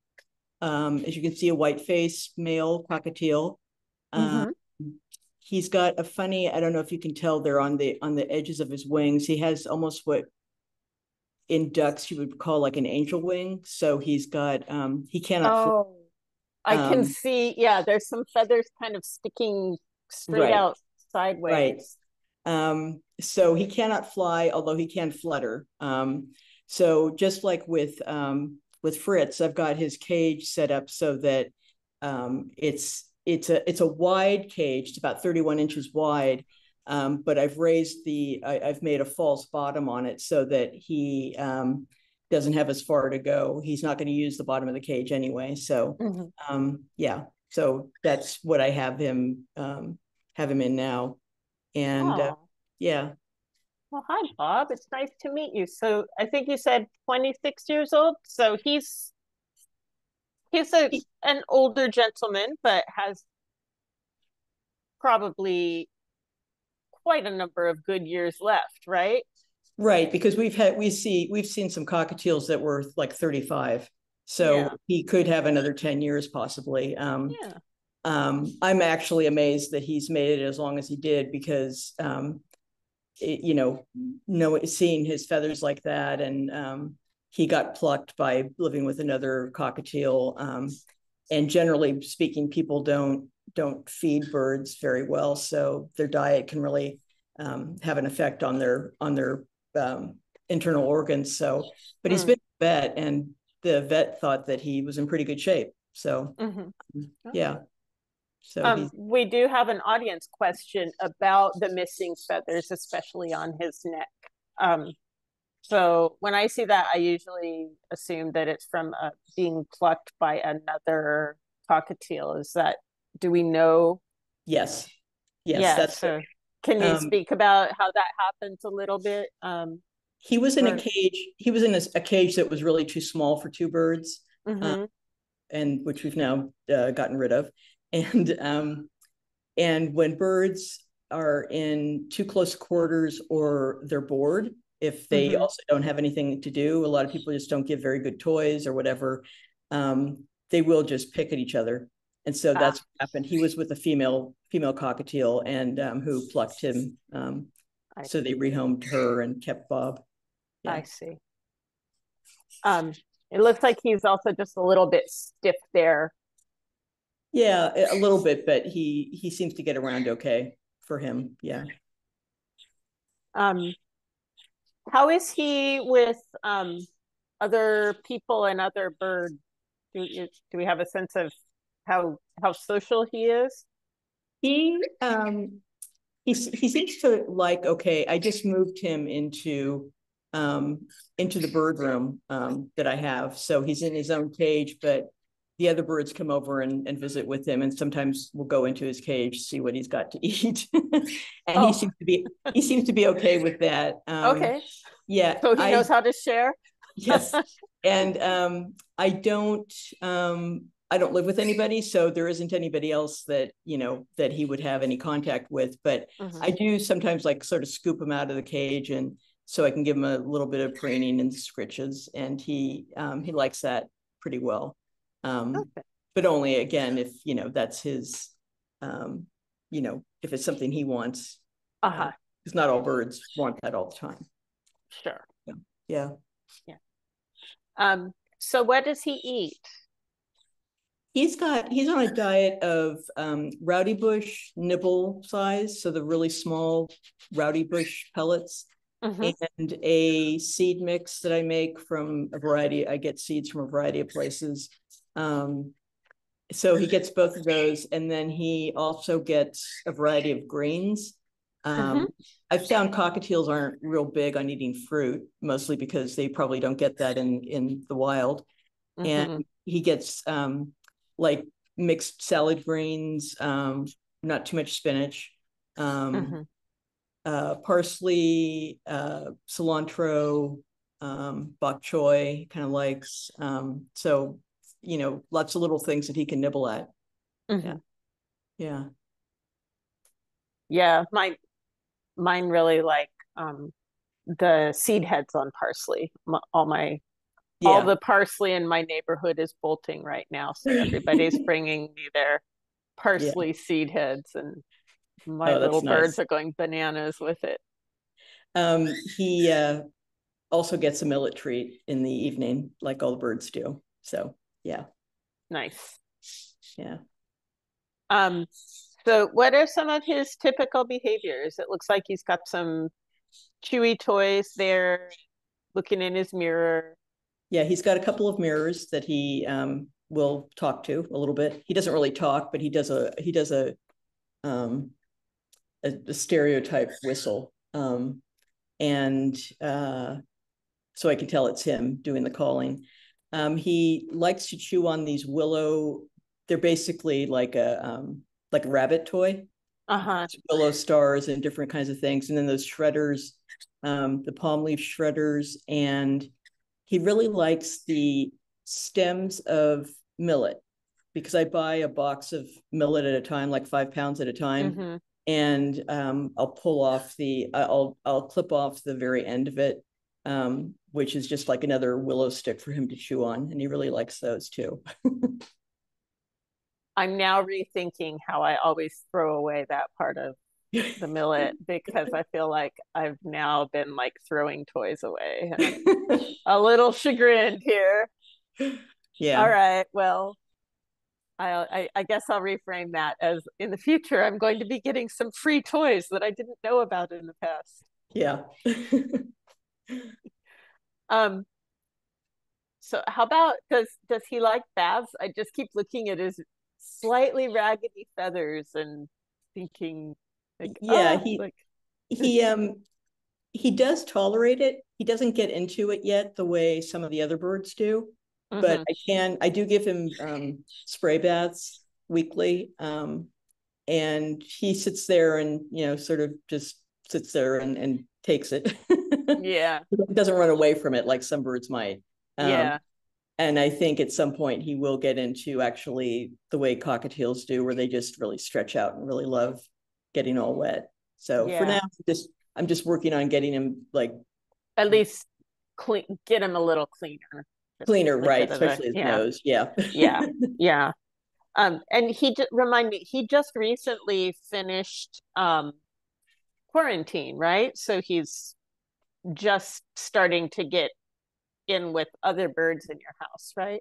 As you can see, a white face, male cockatiel. He's got a funny, I don't know if you can tell, they're on the edges of his wings. He has almost what in ducks you would call like an angel wing. So he's got, he cannot fly. I can see, there's some feathers kind of sticking straight out sideways. Right. So he cannot fly, although he can flutter. So just like with Fritz, I've got his cage set up so that it's a wide cage. It's about 31 inches wide, but I've raised I've made a false bottom on it so that he doesn't have as far to go. He's not going to use the bottom of the cage anyway. So yeah, so that's what I have him in now. And yeah. Well, hi, Bob. It's nice to meet you. So I think you said 26 years old. So he's an older gentleman, but has probably quite a number of good years left, right? Right, because we've seen some cockatiels that were like 35. So he could have another 10 years possibly. I'm actually amazed that he's made it as long as he did, because seeing his feathers like that, and he got plucked by living with another cockatiel, and generally speaking, people don't feed birds very well, so their diet can really have an effect on their internal organs. So, but he's been a vet, and the vet thought that he was in pretty good shape. So yeah. So we do have an audience question about the missing feathers, especially on his neck. So when I see that, I usually assume that it's from being plucked by another cockatiel. Do we know? Yes. That's so can you speak about how that happens a little bit? He was in a cage. He was in a cage that was really too small for two birds, and which we've now gotten rid of. And when birds are in too close quarters or they're bored, if they also don't have anything to do, a lot of people just don't give very good toys or whatever, they will just pick at each other. And so that's what happened. He was with a female cockatiel, and who plucked him. So they rehomed her and kept Bob. Yeah. I see. It looks like he's also just a little bit stiff there. Yeah, a little bit, but he seems to get around okay for him. Yeah. How is he with other people and other birds? Do we have a sense of how social he is? He seems to like, okay, I just moved him into the bird room that I have. So he's in his own cage, but the other birds come over and visit with him, and sometimes we'll go into his cage, see what he's got to eat. And he seems to be okay with that. Okay. Yeah. So he knows how to share. Yes. And I don't live with anybody, so there isn't anybody else that he would have any contact with. But I do sometimes like sort of scoop him out of the cage, and so I can give him a little bit of preening and scritches, and he likes that pretty well. But only, again, if that's his, if it's something he wants. Because not all birds want that all the time. Sure. Yeah. So what does he eat? He's on a diet of rowdy bush nibble size, so the really small rowdy bush pellets, and a seed mix that I make from I get seeds from a variety of places. So he gets both of those, and then he also gets a variety of greens. I've found cockatiels aren't real big on eating fruit, mostly because they probably don't get that in the wild. And he gets like mixed salad greens, not too much spinach, parsley, cilantro, bok choy kind of likes. So, lots of little things that he can nibble at. Yeah. Mine really like the seed heads on parsley. All the parsley in my neighborhood is bolting right now, so everybody's bringing me their parsley seed heads, and my little birds are going bananas with it. He also gets a millet treat in the evening, like all the birds do. So yeah. Nice. Yeah. So what are some of his typical behaviors? It looks like he's got some chewy toys there, looking in his mirror. Yeah, he's got a couple of mirrors that he will talk to a little bit. He doesn't really talk, but he does a a stereotype whistle. And so I can tell it's him doing the calling. He likes to chew on these willow. They're basically like a rabbit toy. Willow stars and different kinds of things. And then those shredders, the palm leaf shredders. And he really likes the stems of millet, because I buy a box of millet at a time, like 5 pounds at a time. And I'll clip off the very end of it, which is just like another willow stick for him to chew on. And he really likes those too. I'm now rethinking how I always throw away that part of the millet, because I feel like I've now been like throwing toys away. I'm a little chagrined here. Yeah. All right. Well, I guess I'll reframe that as, in the future, I'm going to be getting some free toys that I didn't know about in the past. Yeah. So how about, does he like baths? I just keep looking at his slightly raggedy feathers and thinking, like, yeah, oh, he does tolerate it. He doesn't get into it yet the way some of the other birds do, but I do give him spray baths weekly. And he sits there and, sort of just sits there and takes it. Yeah. He doesn't run away from it like some birds might. Yeah. And I think at some point he will get into actually the way cockatiels do, where they just really stretch out and really love getting all wet. So for now, I'm just working on getting him, like, at least get him a little cleaner, right? Especially his nose. Yeah. Yeah. And remind me, he just recently finished quarantine, right? So he's just starting to get in with other birds in your house, right?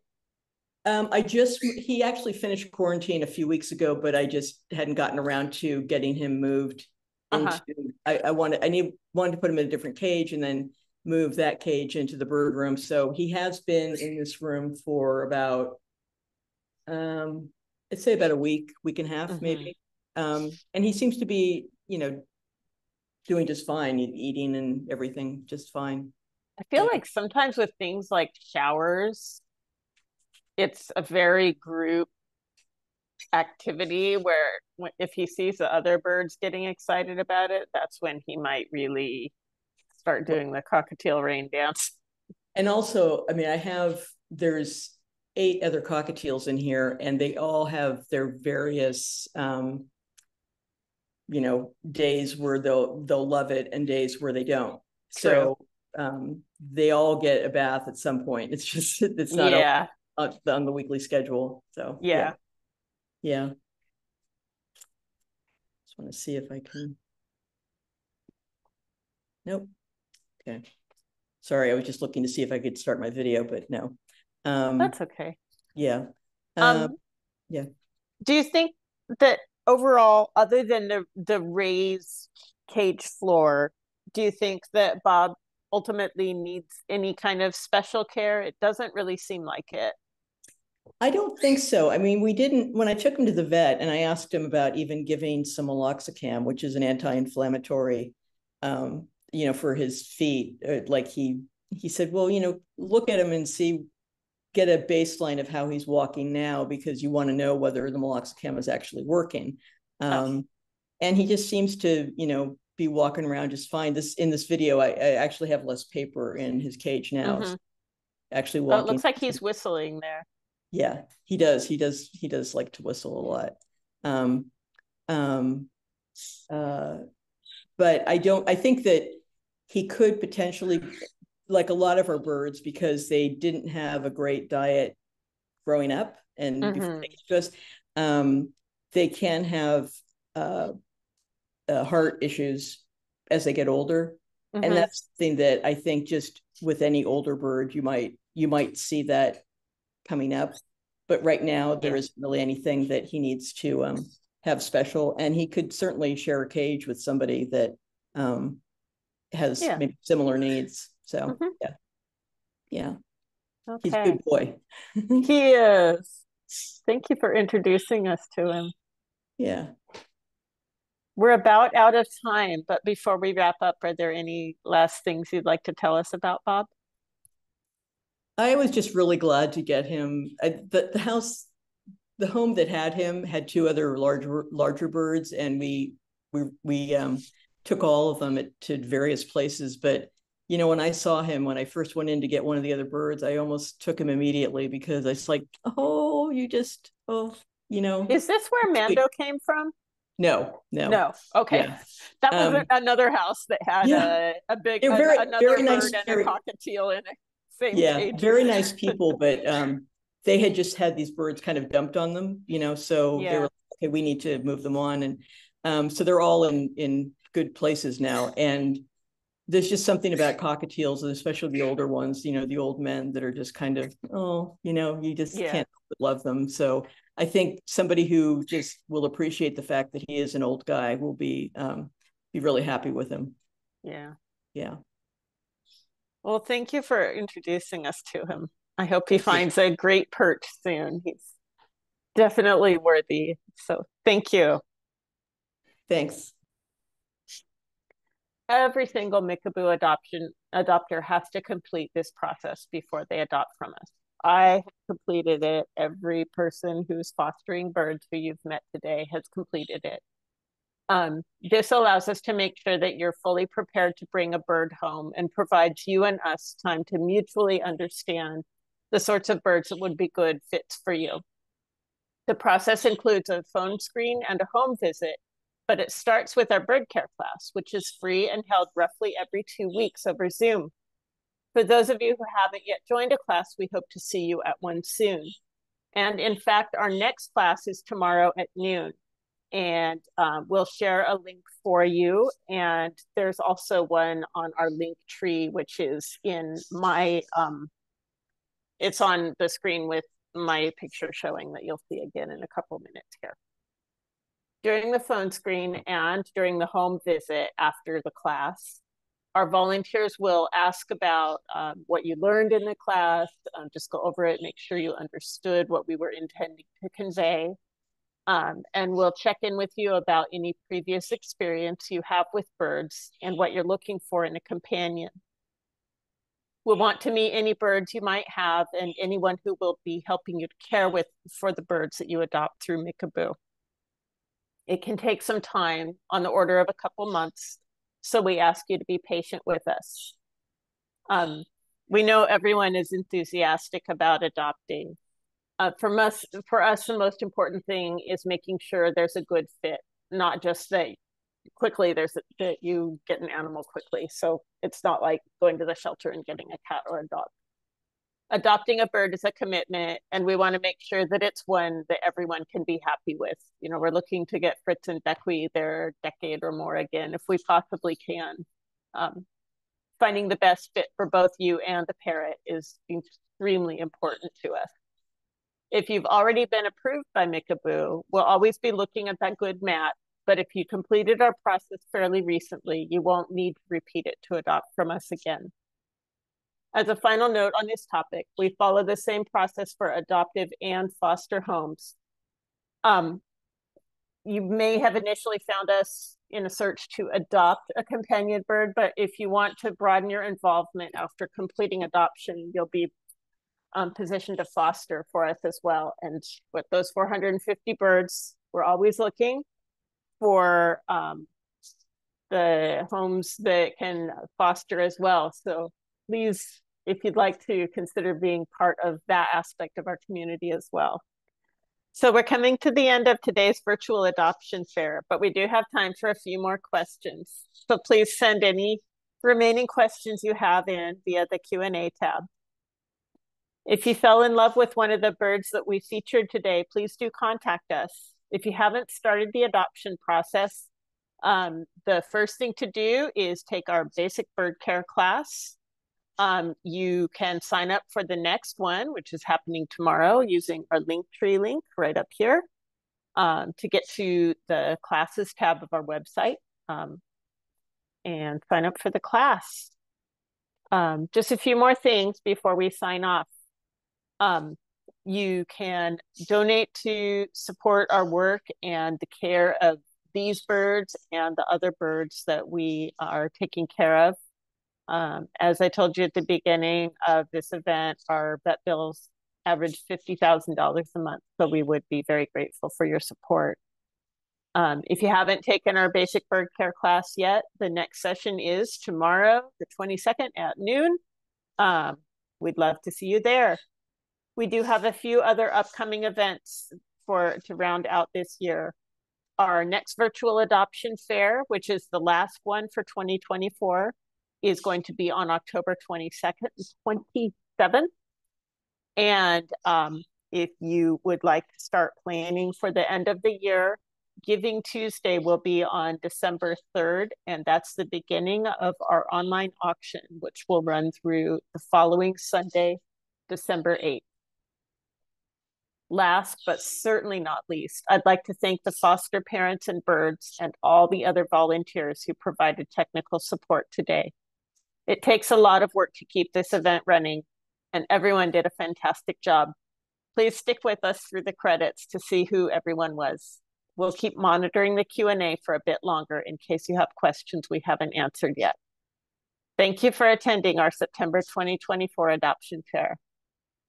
He actually finished quarantine a few weeks ago, but I just hadn't gotten around to getting him moved into, I wanted to put him in a different cage and then move that cage into the bird room. So he has been in this room for about, I'd say about a week and a half, maybe. And he seems to be, doing just fine, eating and everything just fine. I feel like sometimes with things like showers, it's a very group activity where if he sees the other birds getting excited about it, that's when he might really start doing the cockatiel rain dance. And also, I mean, there's 8 other cockatiels in here, and they all have their various days where they'll love it and days where they don't. True. So they all get a bath at some point. It's not on the weekly schedule. So yeah. Just want to see if I can. Nope. Okay. Sorry, I was just looking to see if I could start my video, but no. That's okay. Yeah. Yeah. Do you think that overall, other than the raised cage floor, do you think that Bob ultimately needs any kind of special care? It doesn't really seem like it. I don't think so. I mean, when I took him to the vet and I asked him about even giving some meloxicam, which is an anti-inflammatory, for his feet, like he said, well, look at him and get a baseline of how he's walking now, because you want to know whether the meloxicam is actually working. And he just seems to, be walking around just fine. In this video, I actually have less paper in his cage now. So actually walking. It looks like he's whistling there. Yeah, he does. He does like to whistle a lot. But I think that he could potentially, like a lot of our birds, because they didn't have a great diet growing up and before they get to us, they can have heart issues as they get older. And that's something that I think just with any older bird, you might see that coming up. But right now there isn't really anything that he needs to have special. And he could certainly share a cage with somebody that has maybe similar needs. So yeah. Okay. He's a good boy. He is. Thank you for introducing us to him. Yeah. We're about out of time, but before we wrap up, are there any last things you'd like to tell us about Bob? I was just really glad to get him. The house, the home that had him had two other larger birds, and we took all of them to various places. But you know, when I saw him, when I first went in to get one of the other birds, I almost took him immediately because I was like, oh, you know. Is this where Mando came from? No. Okay, yeah. That was another house that had a big another bird nice, and a cockatiel in it. Same cage. Very nice people, but they had just had these birds kind of dumped on them, you know, so they were like, okay, we need to move them on. And so they're all in good places now. And there's just something about cockatiels, and especially the older ones, you know, the old men that are just kind of, oh, you know, you just can't love them. So I think somebody who just will appreciate the fact that he is an old guy will be really happy with him. Yeah. Well, thank you for introducing us to him. I hope he finds a great perch soon. He's definitely worthy. So thank you. Thanks. Every single Mickaboo adopter has to complete this process before they adopt from us. I have completed it. Every person who's fostering birds who you've met today has completed it. This allows us to make sure that you're fully prepared to bring a bird home and provides you and us time to mutually understand the sorts of birds that would be good fits for you. The process includes a phone screen and a home visit, but it starts with our bird care class, which is free and held roughly every 2 weeks over Zoom. For those of you who haven't yet joined a class, we hope to see you at one soon. And in fact, our next class is tomorrow at noon. And we'll share a link for you. And there's also one on our link tree, which is in my, it's on the screen with my picture showing that you'll see again in a couple minutes here. During the phone screen and during the home visit after the class, our volunteers will ask about what you learned in the class, just go over it, make sure you understood what we were intending to convey. And we'll check in with you about any previous experience you have with birds and what you're looking for in a companion. We'll want to meet any birds you might have and anyone who will be helping you to care for the birds that you adopt through Mickaboo. It can take some time, on the order of a couple months, so we ask you to be patient with us. We know everyone is enthusiastic about adopting. For us, the most important thing is making sure there's a good fit, not just that that you get an animal quickly. So it's not like going to the shelter and getting a cat or a dog. Adopting a bird is a commitment, and we want to make sure that it's one that everyone can be happy with. You know, we're looking to get Fritz and Bekwee their decade or more again, if we possibly can. Finding the best fit for both you and the parrot is extremely important to us. If you've already been approved by Mickaboo, we'll always be looking at that good match, but if you completed our process fairly recently, you won't need to repeat it to adopt from us again. As a final note on this topic, we follow the same process for adoptive and foster homes. You may have initially found us in a search to adopt a companion bird, but if you want to broaden your involvement after completing adoption, you'll be positioned to foster for us as well. And with those 450 birds, we're always looking for the homes that can foster as well. So please, if you'd like to consider being part of that aspect of our community as well. So we're coming to the end of today's virtual adoption fair, but we do have time for a few more questions. So please send any remaining questions you have in via the Q&A tab. If you fell in love with one of the birds that we featured today, please do contact us. If you haven't started the adoption process, the first thing to do is take our basic bird care class. You can sign up for the next one, which is happening tomorrow, using our Linktree link right up here to get to the classes tab of our website and sign up for the class. Just a few more things before we sign off. You can donate to support our work and the care of these birds and the other birds that we are taking care of. As I told you at the beginning of this event, our vet bills average $50,000 a month, so we would be very grateful for your support. If you haven't taken our basic bird care class yet, the next session is tomorrow, the 22nd at noon. We'd love to see you there. We do have a few other upcoming events to round out this year. Our next virtual adoption fair, which is the last one for 2024, is going to be on October 22nd and 27th. And if you would like to start planning for the end of the year, Giving Tuesday will be on December 3rd, and that's the beginning of our online auction, which will run through the following Sunday, December 8th. Last, but certainly not least, I'd like to thank the foster parents and birds and all the other volunteers who provided technical support today. It takes a lot of work to keep this event running, and everyone did a fantastic job. Please stick with us through the credits to see who everyone was. We'll keep monitoring the Q&A for a bit longer in case you have questions we haven't answered yet. Thank you for attending our September 2024 adoption fair.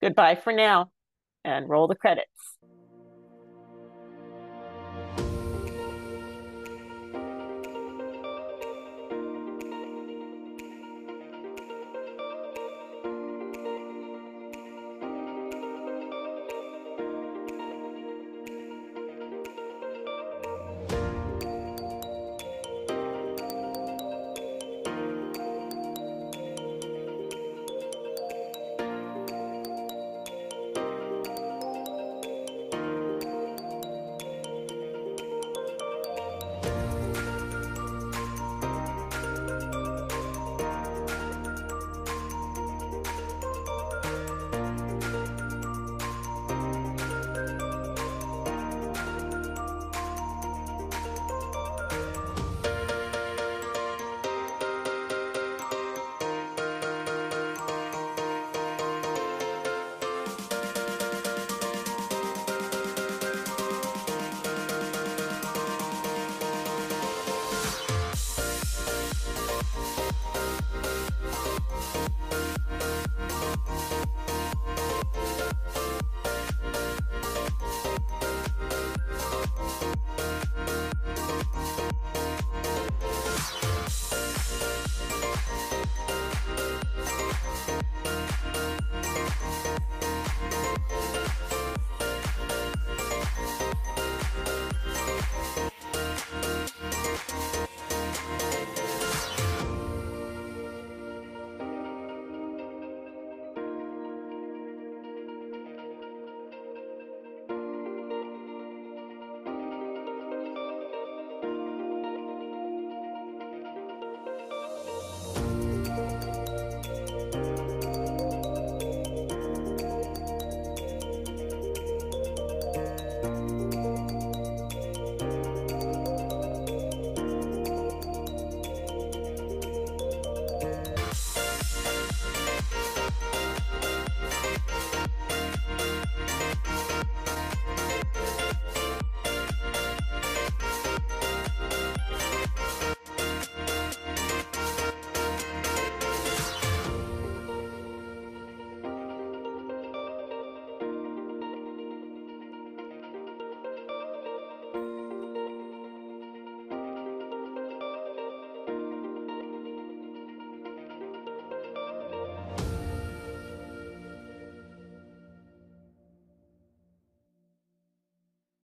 Goodbye for now, and roll the credits.